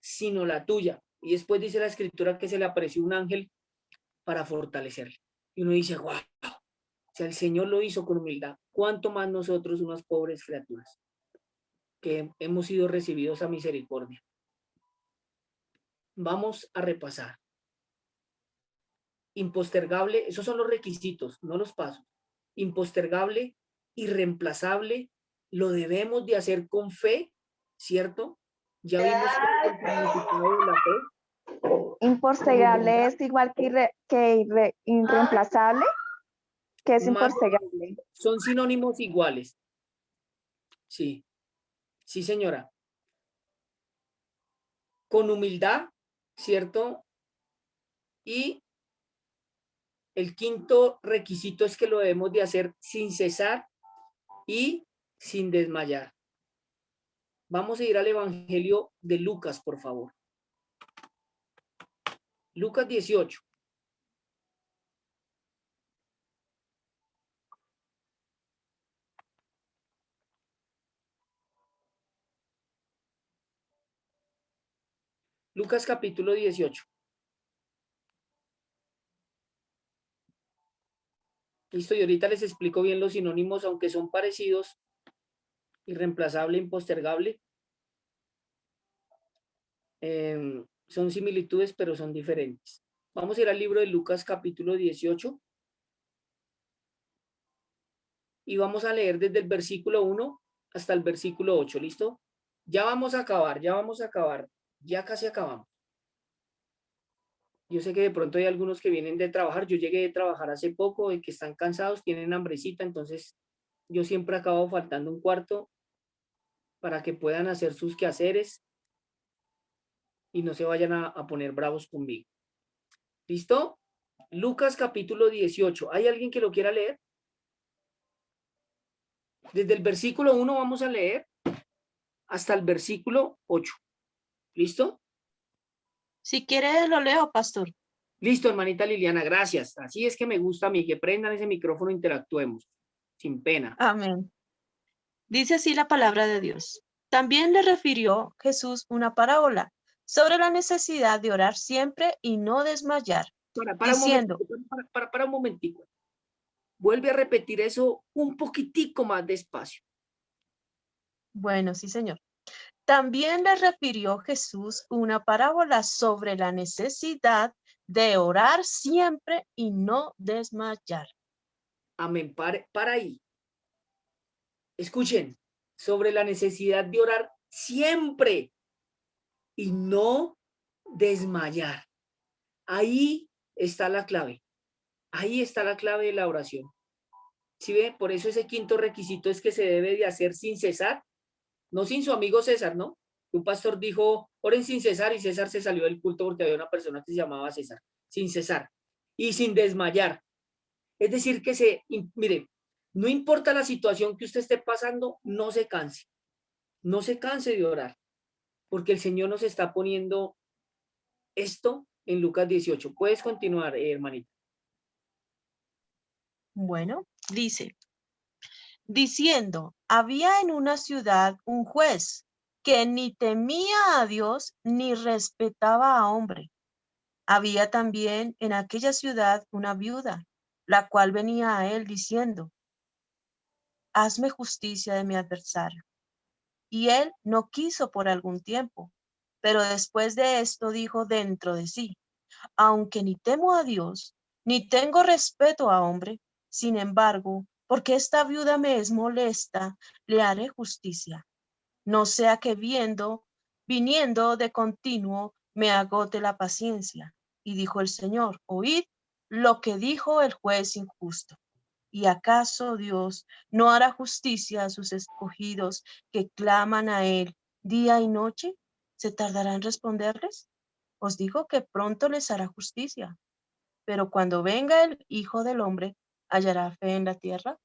sino la tuya. Y después dice la escritura que se le apareció un ángel para fortalecerle. Y uno dice, wow, o sea, el Señor lo hizo con humildad. ¿Cuánto más nosotros, unas pobres criaturas, que hemos sido recibidos a misericordia? Vamos a repasar. Impostergable, esos son los requisitos, no los pasos. Impostergable, irreemplazable, lo debemos de hacer con fe, ¿cierto? Ya vimos el significado de la fe. Impostergable es igual que irreemplazable, que es Más, impostergable. son sinónimos iguales. Sí, sí, señora. Con humildad, ¿cierto? Y el quinto requisito es que lo debemos de hacer sin cesar y sin desmayar. Vamos a ir al Evangelio de Lucas, por favor. Lucas 18. Lucas capítulo 18. Listo, y ahorita les explico bien los sinónimos, aunque son parecidos. Irreemplazable, impostergable. Son similitudes, pero son diferentes. Vamos a ir al libro de Lucas capítulo 18. Y vamos a leer desde el versículo 1 hasta el versículo 8, ¿listo? Ya vamos a acabar, ya casi acabamos. Yo sé que de pronto hay algunos que vienen de trabajar, yo llegué de trabajar hace poco y que están cansados, tienen hambrecita, entonces yo siempre acabo faltando un cuarto para que puedan hacer sus quehaceres y no se vayan a poner bravos conmigo. ¿Listo? Lucas capítulo 18. ¿Hay alguien que lo quiera leer? Desde el versículo 1 vamos a leer hasta el versículo 8. ¿Listo? Si quiere, lo leo, pastor. Listo, hermanita Liliana, gracias. Así es que me gusta a mí, que prendan ese micrófono, interactuemos, sin pena. Amén. Dice así la palabra de Dios. También le refirió Jesús una parábola sobre la necesidad de orar siempre y no desmayar, Para un diciendo, momentico, para un momentico. Vuelve a repetir eso un poquitico más despacio. bueno, sí, señor. También le refirió Jesús una parábola sobre la necesidad de orar siempre y no desmayar. Amén. Para ahí. Escuchen, sobre la necesidad de orar siempre y no desmayar. Ahí está la clave. Ahí está la clave de la oración. ¿Sí ve? Por eso ese quinto requisito es que se debe de hacer sin cesar, no sin su amigo César, ¿no? Un pastor dijo, oren sin cesar, y César se salió del culto porque había una persona que se llamaba César. Sin cesar y sin desmayar. Es decir, que mire, no importa la situación que usted esté pasando, no se canse. No se canse de orar, porque el Señor nos está poniendo esto en Lucas 18. Puedes continuar, hermanita. Bueno, dice, diciendo, había en una ciudad un juez que ni temía a Dios ni respetaba a hombre. Había también en aquella ciudad una viuda, la cual venía a él diciendo, hazme justicia de mi adversario. Y él no quiso por algún tiempo, pero después de esto dijo dentro de sí, aunque ni temo a Dios, ni tengo respeto a hombre, sin embargo, Porque esta viuda me es molesta, le haré justicia. No sea que viniendo de continuo, me agote la paciencia. Y dijo el Señor, oíd lo que dijo el juez injusto. ¿Y acaso Dios no hará justicia a sus escogidos que claman a Él día y noche? ¿Se tardará en responderles? Os digo que pronto les hará justicia. Pero cuando venga el Hijo del Hombre, ¿hallará fe en la tierra?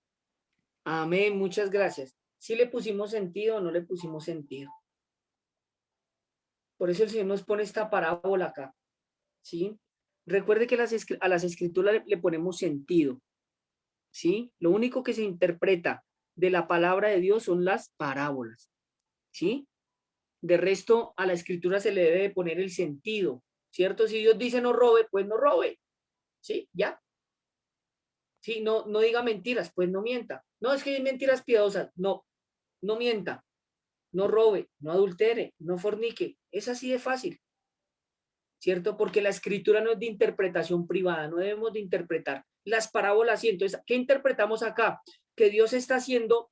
Amén, muchas gracias. ¿Sí le pusimos sentido o no le pusimos sentido? Por eso el Señor nos pone esta parábola acá, ¿sí? Recuerde que a las escrituras le ponemos sentido, ¿sí? Lo único que se interpreta de la palabra de Dios son las parábolas, ¿sí? De resto, a la escritura se le debe de poner el sentido, ¿cierto? Si Dios dice no robe, pues no robe, ¿sí? Ya. Sí, no diga mentiras, pues no mienta. No, es que hay mentiras piadosas. No, no mienta, no robe, no adultere, no fornique. Es así de fácil, ¿cierto? Porque la escritura no es de interpretación privada, no debemos de interpretar las parábolas. Y entonces, ¿qué interpretamos acá? Que Dios está haciendo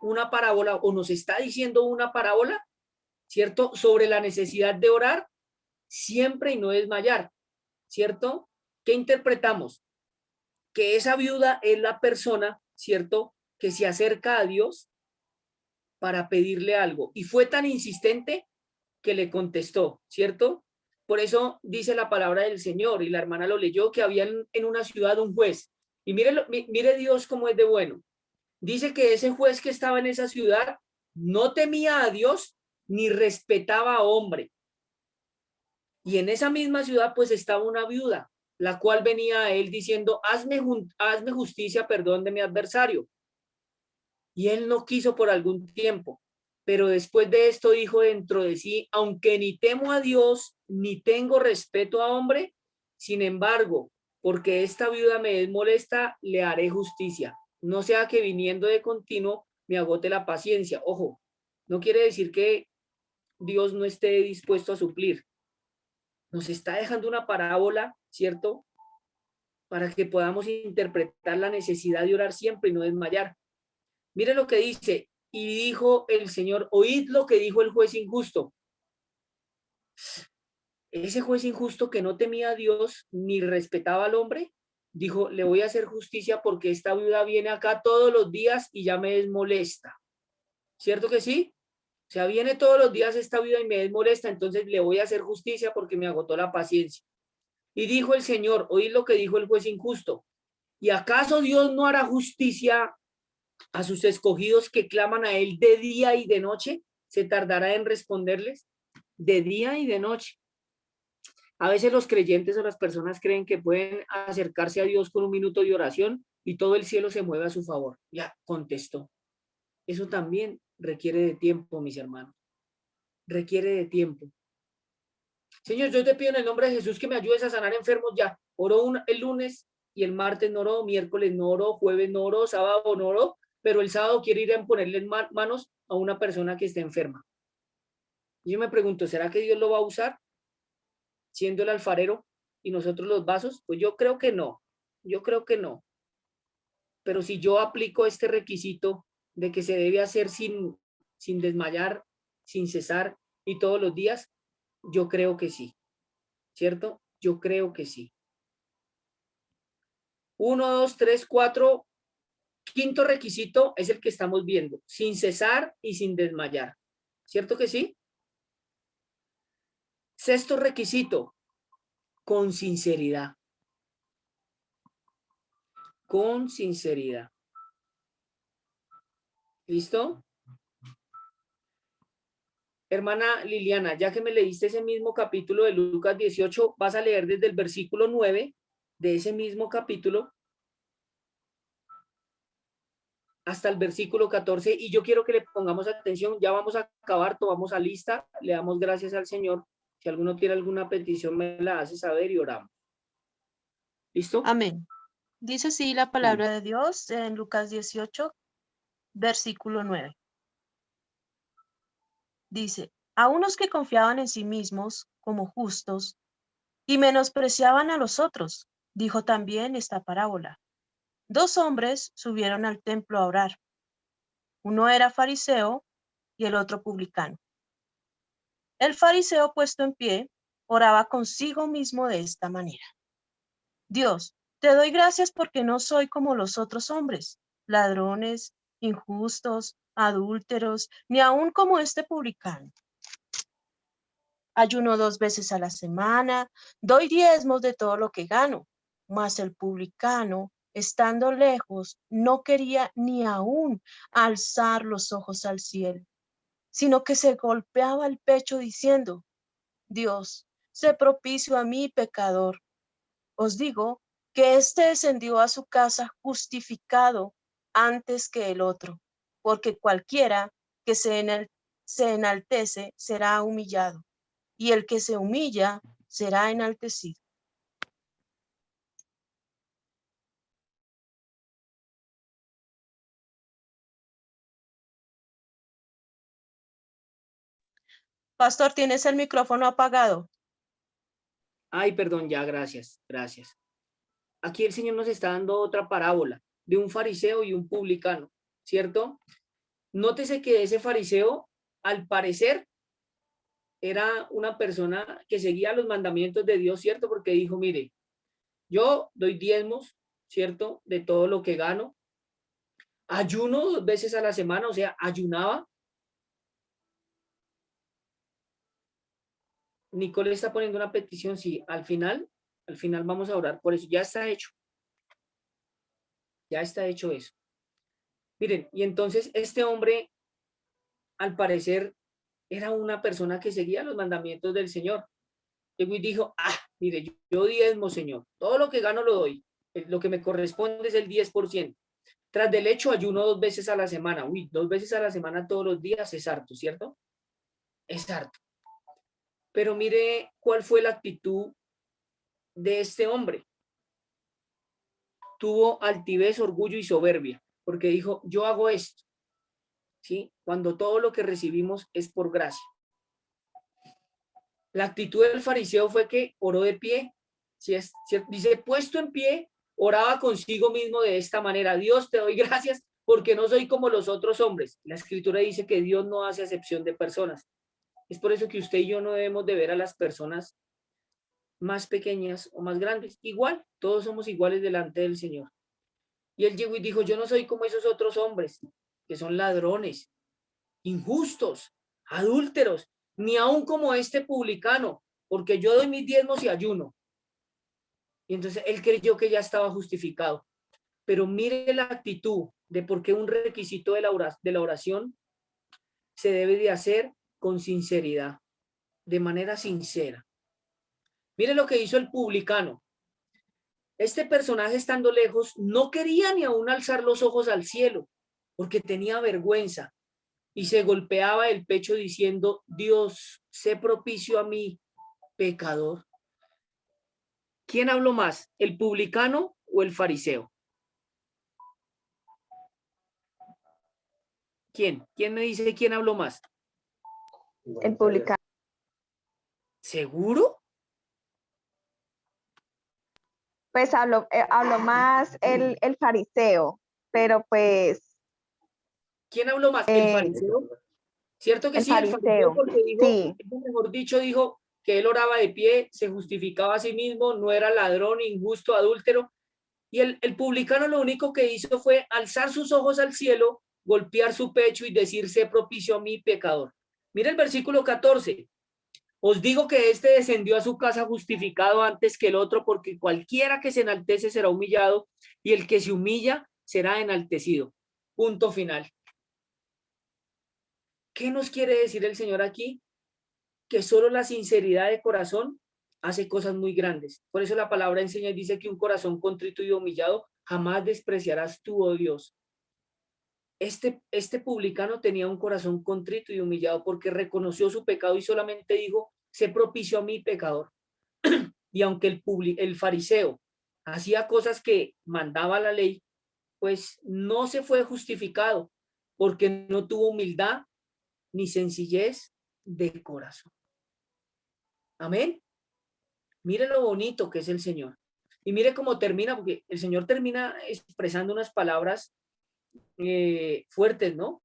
una parábola o nos está diciendo una parábola, ¿cierto? Sobre la necesidad de orar siempre y no desmayar, ¿cierto? ¿Qué interpretamos? Que esa viuda es la persona, ¿cierto? Que se acerca a Dios para pedirle algo. Y fue tan insistente que le contestó, ¿cierto? Por eso dice la palabra del Señor, y la hermana lo leyó, que había en una ciudad un juez. Y mire Dios cómo es de bueno. Dice que ese juez que estaba en esa ciudad no temía a Dios ni respetaba a hombre. Y en esa misma ciudad pues estaba una viuda, la cual venía a él diciendo, hazme justicia, perdón de mi adversario. Y él no quiso por algún tiempo. Pero después de esto dijo dentro de sí, aunque ni temo a Dios, ni tengo respeto a hombre, sin embargo, porque esta viuda me es molesta, le haré justicia. No sea que viniendo de continuo me agote la paciencia. Ojo, no quiere decir que Dios no esté dispuesto a suplir. Nos está dejando una parábola, ¿cierto? Para que podamos interpretar la necesidad de orar siempre y no desmayar. Mire lo que dice, y dijo el Señor, oíd lo que dijo el juez injusto. Ese juez injusto que no temía a Dios ni respetaba al hombre, dijo, le voy a hacer justicia porque esta viuda viene acá todos los días y ya me es molesta. ¿Cierto que sí? O sea, viene todos los días esta viuda y me es molesta, entonces le voy a hacer justicia porque me agotó la paciencia. Y dijo el Señor, oíd lo que dijo el juez injusto. ¿Y acaso Dios no hará justicia a sus escogidos que claman a él de día y de noche? ¿Se tardará en responderles? De día y de noche. A veces los creyentes o las personas creen que pueden acercarse a Dios con un minuto de oración y todo el cielo se mueve a su favor. Ya contestó. Eso también requiere de tiempo, mis hermanos. Requiere de tiempo. Señor, yo te pido en el nombre de Jesús que me ayudes a sanar enfermos ya. Oró el lunes y el martes no oró, miércoles no oró, jueves no oró, sábado no oró, pero el sábado quiere ir a ponerle manos a una persona que está enferma. Y yo me pregunto, ¿será que Dios lo va a usar siendo el alfarero y nosotros los vasos? Pues yo creo que no, yo creo que no. Pero si yo aplico este requisito de que se debe hacer sin desmayar, sin cesar y todos los días, yo creo que sí, ¿cierto? Yo creo que sí. 1, 2, 3, 4. Quinto requisito es el que estamos viendo, sin cesar y sin desmayar. ¿Cierto que sí? Sexto requisito, con sinceridad. Con sinceridad. ¿Listo? Hermana Liliana, ya que me leíste ese mismo capítulo de Lucas 18, vas a leer desde el versículo 9 de ese mismo capítulo hasta el versículo 14, y yo quiero que le pongamos atención. Ya vamos a acabar, tomamos a lista, le damos gracias al Señor. Si alguno tiene alguna petición, me la hace saber y oramos. ¿Listo? Amén. Dice así la palabra de Dios en Lucas 18, versículo 9. Dice, a unos que confiaban en sí mismos como justos y menospreciaban a los otros, dijo también esta parábola. 2 hombres subieron al templo a orar. Uno era fariseo y el otro publicano. El fariseo, puesto en pie, oraba consigo mismo de esta manera: Dios, te doy gracias porque no soy como los otros hombres, ladrones, injustos, adúlteros, ni aun como este publicano. Ayuno 2 veces a la semana, doy diezmos de todo lo que gano. Mas el publicano, estando lejos, no quería ni aún alzar los ojos al cielo, sino que se golpeaba el pecho diciendo: Dios, sé propicio a mí, pecador. Os digo que éste descendió a su casa justificado antes que el otro, porque cualquiera que se enaltece será humillado, y el que se humilla será enaltecido. Pastor, tienes el micrófono apagado. Ay, perdón, ya, gracias, gracias. Aquí el Señor nos está dando otra parábola de un fariseo y un publicano, ¿cierto? Nótese que ese fariseo, al parecer, era una persona que seguía los mandamientos de Dios, ¿cierto? Porque dijo, mire, yo doy diezmos, ¿cierto? De todo lo que gano. Ayuno 2 veces a la semana, o sea, ayunaba. Nicole está poniendo una petición, sí, al final vamos a orar por eso. Ya está hecho. Ya está hecho eso. Miren, y entonces este hombre, al parecer, era una persona que seguía los mandamientos del Señor. Y dijo, mire, yo diezmo, Señor, todo lo que gano lo doy. Lo que me corresponde es el 10%. Tras del hecho, ayuno 2 veces a la semana. 2 veces a la semana todos los días es harto, ¿cierto? Es harto. Pero mire cuál fue la actitud de este hombre. Tuvo altivez, orgullo y soberbia, porque dijo, yo hago esto, ¿sí? Cuando todo lo que recibimos es por gracia. La actitud del fariseo fue que oró de pie, ¿sí? Dice, puesto en pie, oraba consigo mismo de esta manera: Dios, te doy gracias porque no soy como los otros hombres. La escritura dice que Dios no hace acepción de personas. Es por eso que usted y yo no debemos de ver a las personas más pequeñas o más grandes. Igual, todos somos iguales delante del Señor. Y él llegó y dijo, yo no soy como esos otros hombres que son ladrones, injustos, adúlteros, ni aun como este publicano, porque yo doy mis diezmos y ayuno. Y entonces él creyó que ya estaba justificado. Pero mire la actitud de por qué un requisito de la oración se debe de hacer con sinceridad, de manera sincera. Mire lo que hizo el publicano. Este personaje, estando lejos, no quería ni aún alzar los ojos al cielo, porque tenía vergüenza, y se golpeaba el pecho diciendo, Dios, sé propicio a mí, pecador. ¿Quién habló más, el publicano o el fariseo? ¿Quién? ¿Quién me dice quién habló más? El publicano. ¿Seguro? Pues habló más el fariseo, pero pues ¿Quién habló más? ¿El fariseo? ¿Cierto que el sí? El fariseo, fariseo, porque dijo, sí. mejor dicho, dijo que él oraba de pie, se justificaba a sí mismo, no era ladrón, injusto, adúltero. Y el publicano lo único que hizo fue alzar sus ojos al cielo, golpear su pecho y decirse propicio a mí, pecador. Mira el versículo 14. Os digo que este descendió a su casa justificado antes que el otro, porque cualquiera que se enaltece será humillado y el que se humilla será enaltecido. Punto final. ¿Qué nos quiere decir el Señor aquí? Que solo la sinceridad de corazón hace cosas muy grandes. Por eso la palabra enseña y dice que un corazón contrito y humillado jamás despreciarás tú, oh Dios. Este publicano tenía un corazón contrito y humillado porque reconoció su pecado y solamente dijo, sé propicio a mí, pecador. Y aunque el fariseo hacía cosas que mandaba la ley, pues no se fue justificado porque no tuvo humildad ni sencillez de corazón. Amén. Mire lo bonito que es el Señor. Y mire cómo termina, porque el Señor termina expresando unas palabras fuertes, ¿no?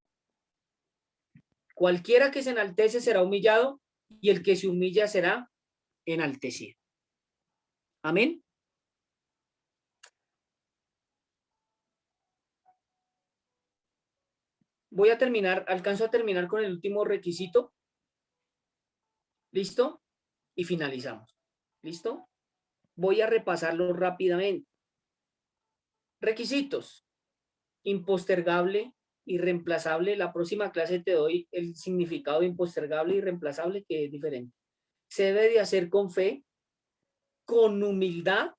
Cualquiera que se enaltece será humillado y el que se humilla será enaltecido. Amén. Voy a terminar, alcanzo a terminar con el último requisito. ¿Listo? Y finalizamos. ¿Listo? Voy a repasarlo rápidamente. Requisitos. Impostergable, irreemplazable. La próxima clase te doy el significado de impostergable y irreemplazable, que es diferente. Se debe de hacer con fe, con humildad,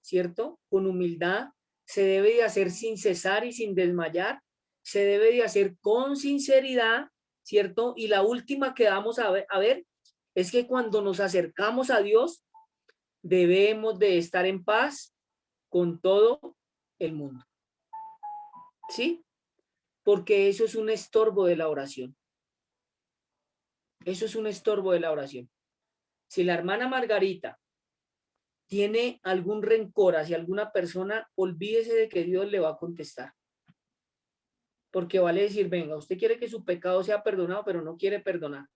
¿cierto? Con humildad. Se debe de hacer sin cesar y sin desmayar. Se debe de hacer con sinceridad, ¿cierto? Y la última que vamos a ver es que cuando nos acercamos a Dios, debemos de estar en paz con todo el mundo. ¿Sí? Porque eso es un estorbo de la oración. Eso es un estorbo de la oración. Si la hermana Margarita tiene algún rencor hacia alguna persona, olvídese de que Dios le va a contestar. Porque vale decir, venga, usted quiere que su pecado sea perdonado, pero no quiere perdonar.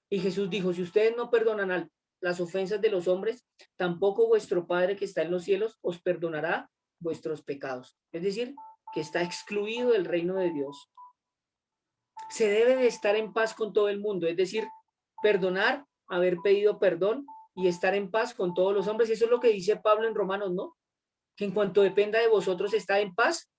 Y Jesús dijo, si ustedes no perdonan las ofensas de los hombres, tampoco vuestro Padre que está en los cielos os perdonará vuestros pecados. Es decir, que está excluido del reino de Dios. Se debe de estar en paz con todo el mundo, es decir, perdonar, haber pedido perdón y estar en paz con todos los hombres. Eso es lo que dice Pablo en Romanos, ¿no? Que en cuanto dependa de vosotros, está en paz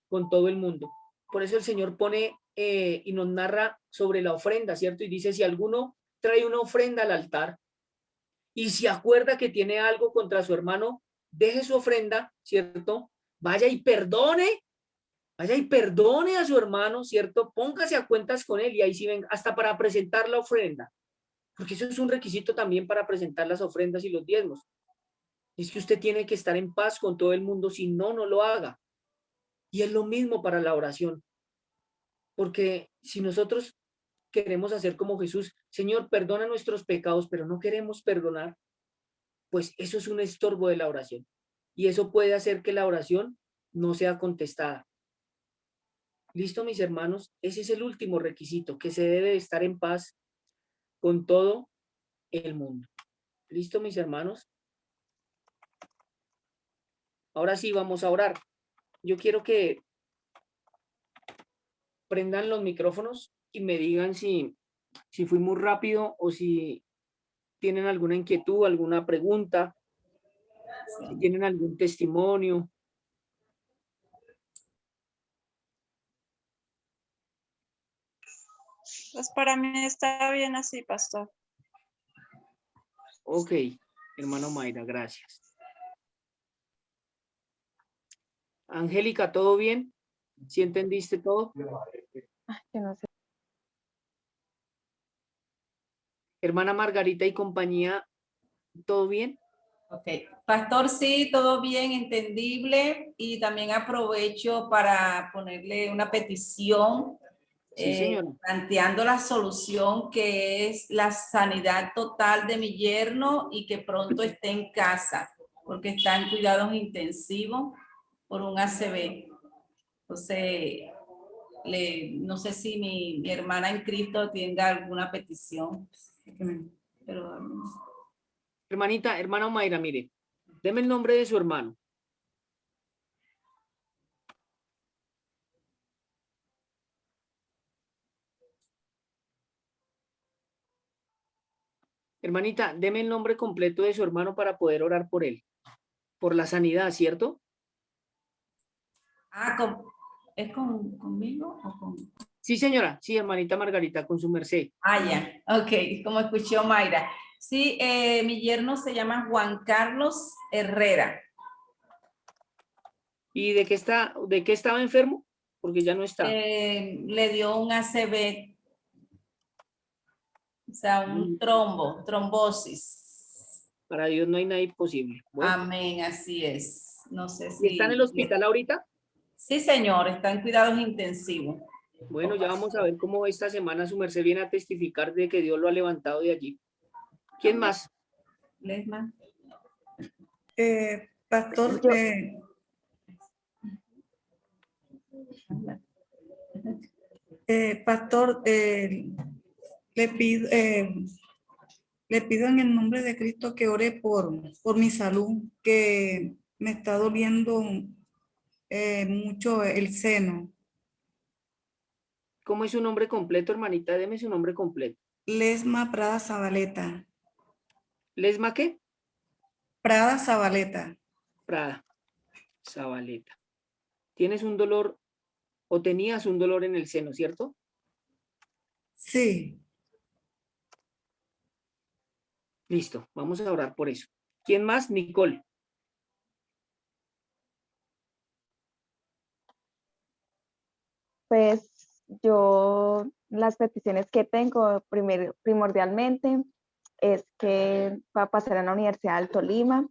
con todo el mundo. Por eso el Señor pone y nos narra sobre la ofrenda, ¿cierto? Y dice, si alguno trae una ofrenda al altar y se acuerda que tiene algo contra su hermano, deje su ofrenda, ¿cierto? Vaya y perdone a su hermano, ¿cierto? Póngase a cuentas con él y ahí sí ven, hasta para presentar la ofrenda, porque eso es un requisito también para presentar las ofrendas y los diezmos. Es que usted tiene que estar en paz con todo el mundo, si no, no lo haga. Y es lo mismo para la oración, porque si nosotros queremos hacer como Jesús, Señor, perdona nuestros pecados, pero no queremos perdonar, pues eso es un estorbo de la oración. Y eso puede hacer que la oración no sea contestada. Listo, mis hermanos, ese es el último requisito, que se debe estar en paz con todo el mundo. Listo, mis hermanos. Ahora sí, vamos a orar. Yo quiero que prendan los micrófonos y me digan si fui muy rápido o si tienen alguna inquietud, alguna pregunta, si tienen algún testimonio. Pues para mí está bien así, pastor. Ok, hermano Mayra, gracias. Angélica, ¿todo bien? ¿Sí entendiste todo? Yo no sé. Hermana Margarita y compañía, ¿todo bien? Ok, pastor, sí, todo bien, entendible, y también aprovecho para ponerle una petición, Sí, señora. planteando la solución que es la sanidad total de mi yerno y que pronto esté en casa, porque está en cuidados intensivos por un ACV. Entonces, no sé si mi hermana en Cristo tenga alguna petición, pero... Hermanita, hermana Mayra, mire, deme el nombre de su hermano. Hermanita, deme el nombre completo de su hermano para poder orar por él, por la sanidad, ¿cierto? Ah, ¿es conmigo o con...? Sí, señora, sí, hermanita Margarita, con su merced. Ah, ya, ok, como escuchó Mayra. Sí, mi yerno se llama Juan Carlos Herrera. ¿Y de qué estaba enfermo? Porque ya no está. Le dio un ACV, o sea, un trombosis. Para Dios no hay nada imposible. Bueno, Amén, así es. No sé ¿y si... está en el hospital ahorita? Sí, señor, está en cuidados intensivos. Bueno, ya vamos a ver cómo esta semana su merced viene a testificar de que Dios lo ha levantado de allí. ¿Quién más? Lesma. Pastor, Yo, pastor, le pido en el nombre de Cristo que ore por mi salud, que me está doliendo mucho el seno. ¿Cómo es su nombre completo, hermanita? Deme su nombre completo. Lesma Prada Zabaleta. ¿Lesma qué? Prada Zabaleta. Prada Zabaleta. ¿Tienes un dolor o tenías un dolor en el seno, cierto? Sí. Listo, vamos a orar por eso. ¿Quién más? Nicole. pues, yo las peticiones que tengo primordialmente es que va a pasar a la Universidad del Tolima,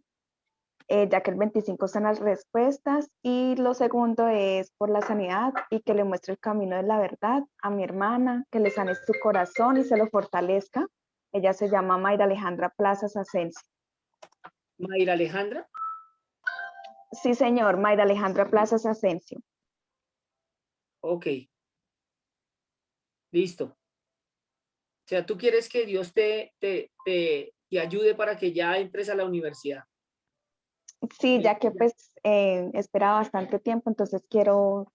ya que el 25 son las respuestas. Y lo segundo es por la sanidad y que le muestre el camino de la verdad a mi hermana, que le sane su corazón y se lo fortalezca. Ella se llama Mayra Alejandra Plazas Asensio. Mayra Alejandra. Sí, señor, Mayra Alejandra Plazas Asensio. Ok. Listo. O sea, tú quieres que Dios te ayude para que ya entres a la universidad. Sí, ya que pues espera bastante tiempo, entonces quiero,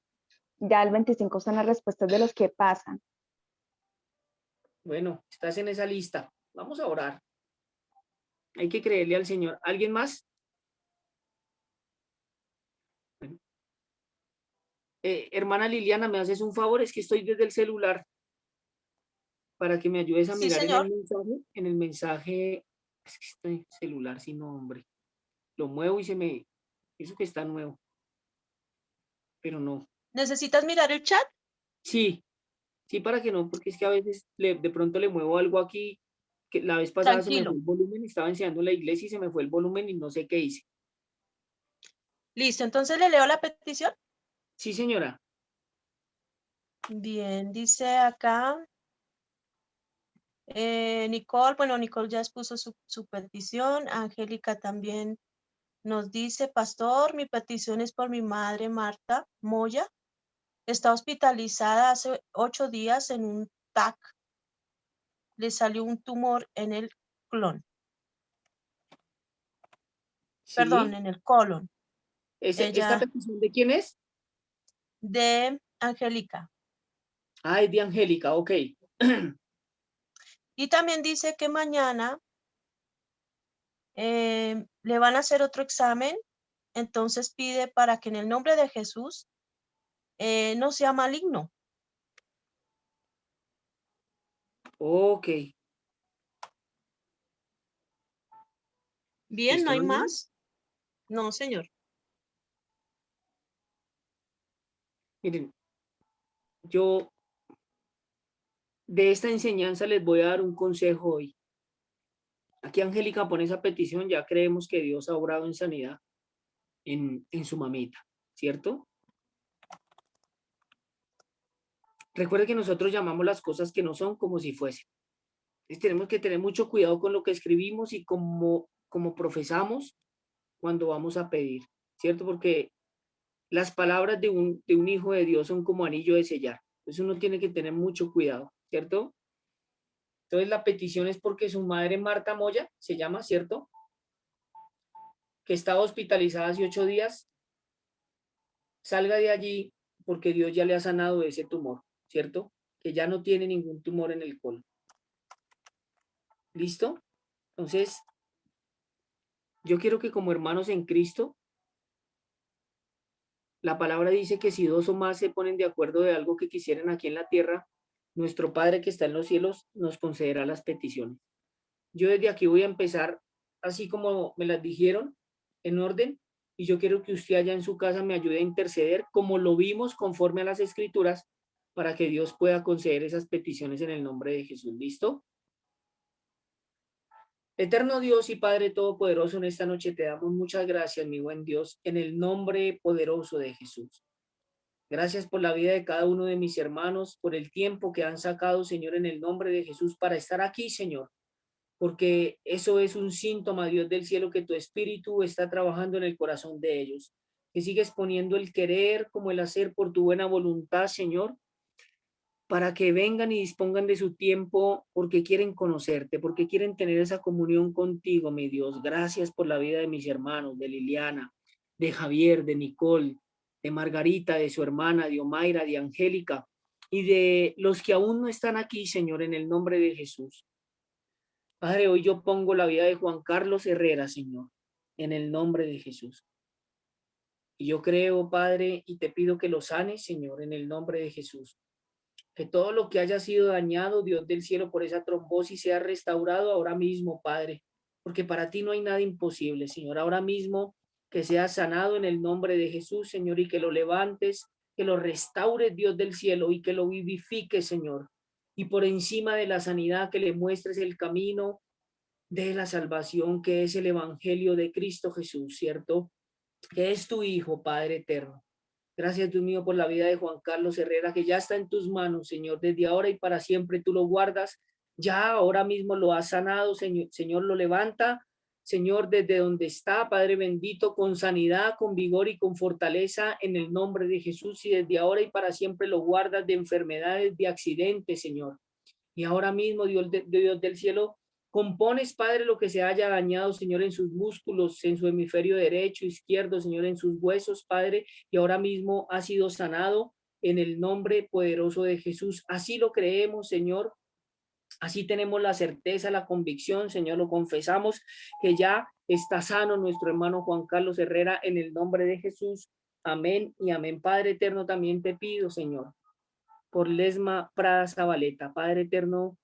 ya el 25 son las respuestas de los que pasan. Bueno, estás en esa lista. Vamos a orar. Hay que creerle al Señor. ¿Alguien más? Hermana Liliana, ¿me haces un favor? Es que estoy desde el celular para que me ayudes a Sí, mirar señor. en el mensaje. Es que este celular sin nombre. Lo muevo y eso que está nuevo. Pero no. ¿Necesitas mirar el chat? Sí, sí, para que no, porque es que a veces de pronto le muevo algo aquí, que la vez pasada se me fue Tranquilo. el volumen, estaba enseñando en la iglesia y se me fue el volumen y no sé qué hice. Listo, entonces le leo la petición. Sí, señora. Bien, dice acá Nicole, bueno, Nicole ya expuso su petición. Angélica también nos dice, pastor, mi petición es por mi madre Marta Moya. Está hospitalizada hace 8 días en un TAC. Le salió un tumor en el colon. Perdón, Sí. en el colon. ¿Esta Ella, petición de quién es? de Angélica. Ah, es de Angélica, ok. Y también dice que mañana le van a hacer otro examen. Entonces pide para que en el nombre de Jesús no sea maligno. Ok. Bien, ¿no ¿Listo, hay hermano? más? No, señor. Miren, yo de esta enseñanza les voy a dar un consejo hoy. Aquí Angélica pone esa petición, ya creemos que Dios ha obrado en sanidad en su mamita, ¿cierto? Recuerde que nosotros llamamos las cosas que no son como si fuesen. Entonces tenemos que tener mucho cuidado con lo que escribimos y como profesamos cuando vamos a pedir, ¿cierto? Porque las palabras de un hijo de Dios son como anillo de sellar. Entonces uno tiene que tener mucho cuidado, ¿cierto? Entonces la petición es porque su madre Marta Moya, se llama, ¿cierto? Que estaba hospitalizada hace 8 días, salga de allí porque Dios ya le ha sanado de ese tumor, ¿cierto? Que ya no tiene ningún tumor en el colon. ¿Listo? Entonces, yo quiero que como hermanos en Cristo, la palabra dice que si 2 o más se ponen de acuerdo de algo que quisieran aquí en la tierra, nuestro Padre que está en los cielos nos concederá las peticiones. Yo desde aquí voy a empezar así como me las dijeron, en orden, y yo quiero que usted allá en su casa me ayude a interceder como lo vimos conforme a las escrituras para que Dios pueda conceder esas peticiones en el nombre de Jesús. ¿Listo? Eterno Dios y Padre Todopoderoso, en esta noche te damos muchas gracias, mi buen Dios, en el nombre poderoso de Jesús. Gracias por la vida de cada uno de mis hermanos, por el tiempo que han sacado, Señor, en el nombre de Jesús para estar aquí, Señor, porque eso es un síntoma, Dios del cielo, que tu espíritu está trabajando en el corazón de ellos, que sigues poniendo el querer como el hacer por tu buena voluntad, Señor, para que vengan y dispongan de su tiempo porque quieren conocerte, porque quieren tener esa comunión contigo, mi Dios. Gracias por la vida de mis hermanos, de Liliana, de Javier, de Nicole, de Margarita, de su hermana, de Omaira, de Angélica y de los que aún no están aquí, Señor, en el nombre de Jesús. Padre, hoy yo pongo la vida de Juan Carlos Herrera, Señor, en el nombre de Jesús. Y yo creo, Padre, y te pido que lo sanes, Señor, en el nombre de Jesús. Que todo lo que haya sido dañado, Dios del cielo, por esa trombosis sea restaurado ahora mismo, Padre, porque para ti no hay nada imposible, Señor. Ahora mismo que sea sanado en el nombre de Jesús, Señor, y que lo levantes, que lo restaures, Dios del cielo, y que lo vivifiques, Señor. Y por encima de la sanidad, que le muestres el camino de la salvación, que es el evangelio de Cristo Jesús, ¿cierto? Que es tu Hijo, Padre eterno. Gracias, Dios mío, por la vida de Juan Carlos Herrera, que ya está en tus manos, Señor, desde ahora y para siempre tú lo guardas. Ya ahora mismo lo has sanado, Señor, Señor, lo levanta, Señor, desde donde está, Padre bendito, con sanidad, con vigor y con fortaleza en el nombre de Jesús, y desde ahora y para siempre lo guardas de enfermedades, de accidentes, Señor. Y ahora mismo, Dios del cielo, compones, Padre, lo que se haya dañado, Señor, en sus músculos, en su hemisferio derecho, izquierdo, Señor, en sus huesos, Padre, y ahora mismo ha sido sanado en el nombre poderoso de Jesús. Así lo creemos, Señor. Así tenemos la certeza, la convicción, Señor, lo confesamos, que ya está sano nuestro hermano Juan Carlos Herrera en el nombre de Jesús. Amén y amén. Padre eterno, también te pido, Señor, por Lesma Prada Zabaleta, Padre eterno,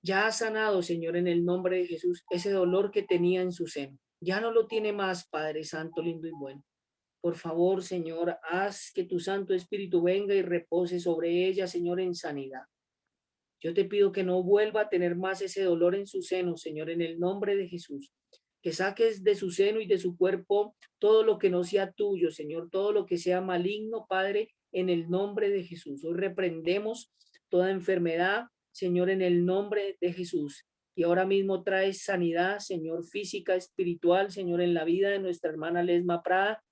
ya ha sanado, Señor, en el nombre de Jesús, ese dolor que tenía en su seno. Ya no lo tiene más, Padre Santo, lindo y bueno. Por favor, Señor, haz que tu Santo Espíritu venga y repose sobre ella, Señor, en sanidad. Yo te pido que no vuelva a tener más ese dolor en su seno, Señor, en el nombre de Jesús. Que saques de su seno y de su cuerpo todo lo que no sea tuyo, Señor, todo lo que sea maligno, Padre, en el nombre de Jesús. Hoy reprendemos toda enfermedad, Señor, en el nombre de Jesús. Y ahora mismo traes sanidad, Señor, física, espiritual, Señor, en la vida de nuestra hermana Lesma Prada.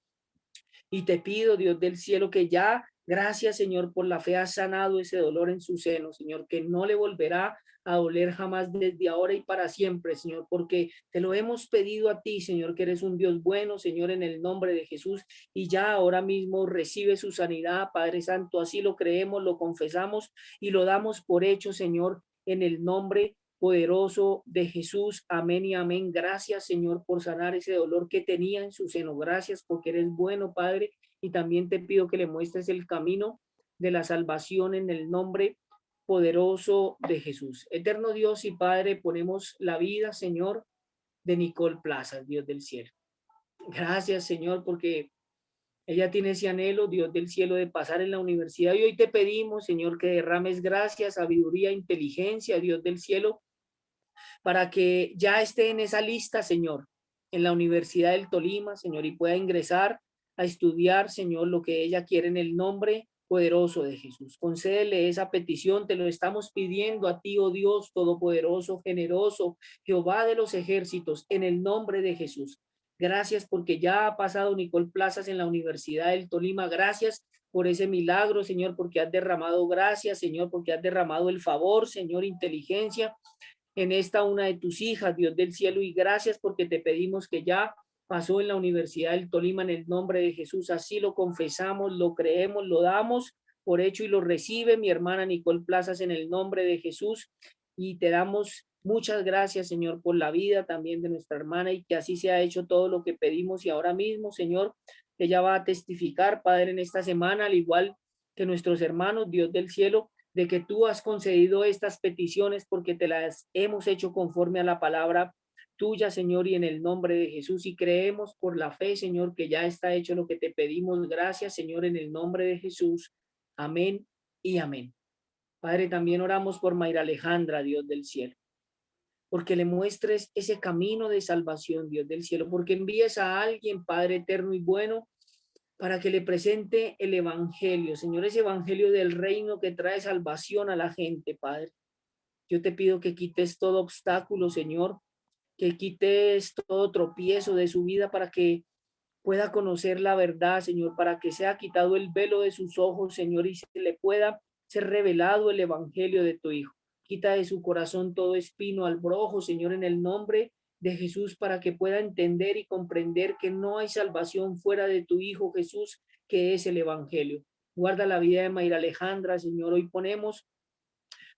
Y te pido, Dios del cielo, que ya, gracias, Señor, por la fe has sanado ese dolor en su seno, Señor, que no le volverá a doler jamás desde ahora y para siempre, Señor, porque te lo hemos pedido a ti, Señor, que eres un Dios bueno, Señor, en el nombre de Jesús, y ya ahora mismo recibe su sanidad, Padre Santo, así lo creemos, lo confesamos y lo damos por hecho, Señor, en el nombre poderoso de Jesús. Amén y amén. Gracias, Señor, por sanar ese dolor que tenía en su seno. Gracias porque eres bueno, Padre, y también te pido que le muestres el camino de la salvación en el nombre poderoso de Jesús. Eterno Dios y Padre, ponemos la vida, Señor, de Nicole Plaza, Dios del cielo. Gracias, Señor, porque ella tiene ese anhelo, Dios del cielo, de pasar en la universidad. Y hoy te pedimos, Señor, que derrames gracia, sabiduría, inteligencia, Dios del cielo, para que ya esté en esa lista, Señor, en la Universidad del Tolima, Señor, y pueda ingresar a estudiar, Señor, lo que ella quiere en el nombre poderoso de Jesús. Concédele esa petición, te lo estamos pidiendo a ti, oh Dios todopoderoso, generoso, Jehová de los ejércitos, en el nombre de Jesús. Gracias porque ya ha pasado Nicole Plazas en la Universidad del Tolima. Gracias por ese milagro, Señor, porque has derramado gracias, Señor, porque has derramado el favor, Señor, inteligencia en esta una de tus hijas, Dios del cielo, y gracias porque te pedimos que ya pasó en la Universidad del Tolima en el nombre de Jesús. Así lo confesamos, lo creemos, lo damos por hecho y lo recibe mi hermana Nicole Plazas en el nombre de Jesús. Y te damos muchas gracias, Señor, por la vida también de nuestra hermana y que así se ha hecho todo lo que pedimos. Y ahora mismo, Señor, ella va a testificar, Padre, en esta semana, al igual que nuestros hermanos, Dios del cielo, de que tú has concedido estas peticiones porque te las hemos hecho conforme a la palabra tuya, Señor, y en el nombre de Jesús. Y creemos por la fe, Señor, que ya está hecho lo que te pedimos. Gracias, Señor, en el nombre de Jesús. Amén y amén. Padre, también oramos por Mayra Alejandra, Dios del cielo, porque le muestres ese camino de salvación, Dios del cielo, porque envíes a alguien, Padre eterno y bueno, para que le presente el evangelio, Señor, ese evangelio del reino que trae salvación a la gente, Padre. Yo te pido que quites todo obstáculo, Señor, que quites todo tropiezo de su vida para que pueda conocer la verdad, Señor, para que sea quitado el velo de sus ojos, Señor, y se le pueda ser revelado el evangelio de tu Hijo. Quita de su corazón todo espino al brojo, Señor, en el nombre de Jesús, para que pueda entender y comprender que no hay salvación fuera de tu Hijo Jesús, que es el evangelio. Guarda la vida de Mayra Alejandra, Señor. Hoy ponemos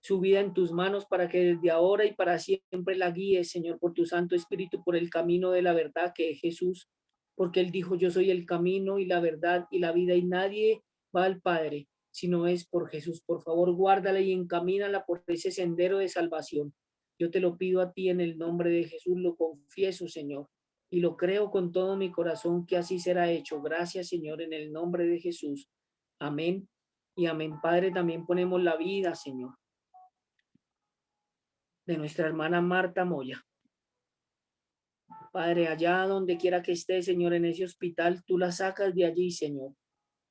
su vida en tus manos para que desde ahora y para siempre la guíes, Señor, por tu Santo Espíritu, por el camino de la verdad que es Jesús, porque Él dijo, yo soy el camino y la verdad y la vida, y nadie va al Padre si no es por Jesús. Por favor, guárdala y encamínala por ese sendero de salvación. Yo te lo pido a ti en el nombre de Jesús, lo confieso, Señor, y lo creo con todo mi corazón que así será hecho. Gracias, Señor, en el nombre de Jesús. Amén y amén. Padre, también ponemos la vida, Señor, de nuestra hermana Marta Moya. Padre, allá donde quiera que esté, Señor, en ese hospital, tú la sacas de allí, Señor,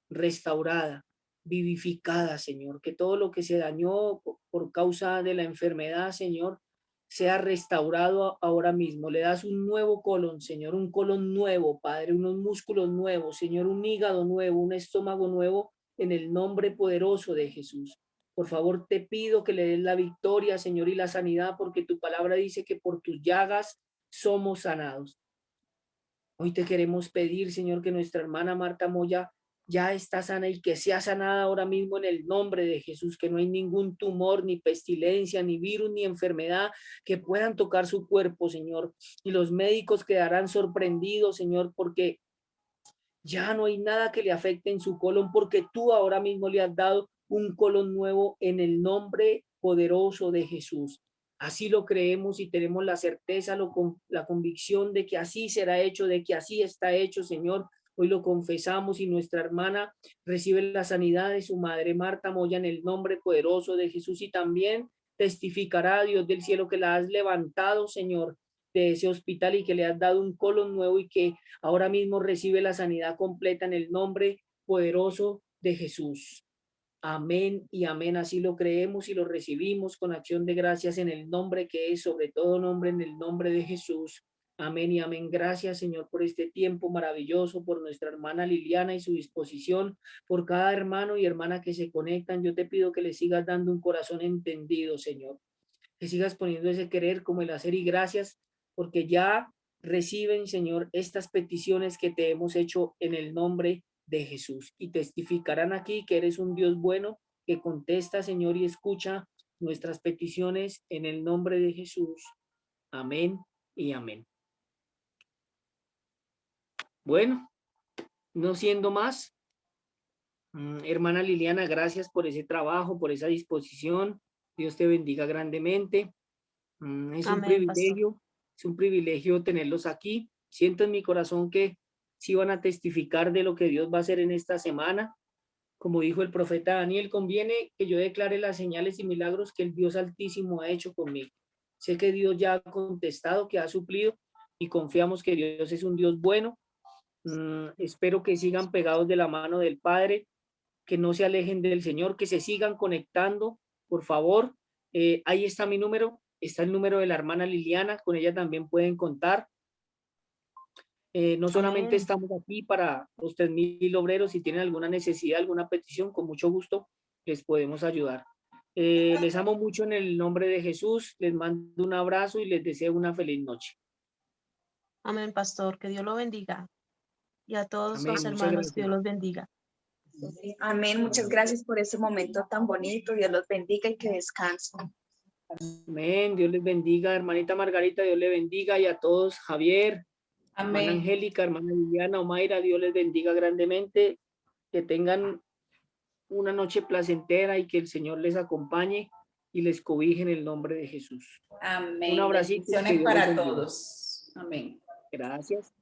restaurada, vivificada, Señor, que todo lo que se dañó por causa de la enfermedad, Señor, sea restaurado ahora mismo. Le das un nuevo colon, Señor, un colon nuevo, Padre, unos músculos nuevos, Señor, un hígado nuevo, un estómago nuevo, en el nombre poderoso de Jesús. Por favor, te pido que le des la victoria, Señor, y la sanidad, porque tu palabra dice que por tus llagas somos sanados. Hoy te queremos pedir, Señor, que nuestra hermana Marta Moya ya está sana y que sea sanada ahora mismo en el nombre de Jesús, que no hay ningún tumor, ni pestilencia, ni virus, ni enfermedad que puedan tocar su cuerpo, Señor. Y los médicos quedarán sorprendidos, Señor, porque ya no hay nada que le afecte en su colon, porque tú ahora mismo le has dado un colon nuevo en el nombre poderoso de Jesús. Así lo creemos y tenemos la certeza, la convicción de que así será hecho, de que así está hecho, Señor. Hoy lo confesamos y nuestra hermana recibe la sanidad de su madre Marta Moya en el nombre poderoso de Jesús, y también testificará, Dios del cielo, que la has levantado, Señor, de ese hospital y que le has dado un colon nuevo y que ahora mismo recibe la sanidad completa en el nombre poderoso de Jesús. Amén y amén. Así lo creemos y lo recibimos con acción de gracias en el nombre que es sobre todo nombre, en el nombre de Jesús. Amén y amén. Gracias, Señor, por este tiempo maravilloso, por nuestra hermana Liliana y su disposición, por cada hermano y hermana que se conectan. Yo te pido que le sigas dando un corazón entendido, Señor, que sigas poniendo ese querer como el hacer, y gracias porque ya reciben, Señor, estas peticiones que te hemos hecho en el nombre de Jesús, y testificarán aquí que eres un Dios bueno que contesta, Señor, y escucha nuestras peticiones en el nombre de Jesús. Amén y amén. Bueno, no siendo más, hermana Liliana, gracias por ese trabajo, por esa disposición. Dios te bendiga grandemente. Es un Amén, pastor. privilegio, es un privilegio tenerlos aquí. Siento en mi corazón que sí van a testificar de lo que Dios va a hacer en esta semana. Como dijo el profeta Daniel, conviene que yo declare las señales y milagros que el Dios Altísimo ha hecho conmigo. Sé que Dios ya ha contestado, que ha suplido, y confiamos que Dios es un Dios bueno. Espero que sigan pegados de la mano del Padre, que no se alejen del Señor, que se sigan conectando, por favor. Ahí está mi número, está el número de la hermana Liliana, con ella también pueden contar. No solamente Amén. estamos aquí para los 3,000 obreros. Si tienen alguna necesidad, alguna petición, con mucho gusto les podemos ayudar. Les amo mucho en el nombre de Jesús, les mando un abrazo y les deseo una feliz noche. Amén, pastor. Que Dios lo bendiga. Y a todos Amén, los muchas hermanos, que gracias. Dios los bendiga. Amén. Muchas gracias por ese momento tan bonito. Dios los bendiga y que descansen. Amén, Dios les bendiga, hermanita Margarita, Dios le bendiga, y a todos, Javier, hermana Amén. Angélica, hermana Liliana, Omaira, Dios les bendiga grandemente, que tengan una noche placentera y que el Señor les acompañe y les cobije en el nombre de Jesús. Amén. Un abracito. Bendiciones para todos. Amén. Gracias.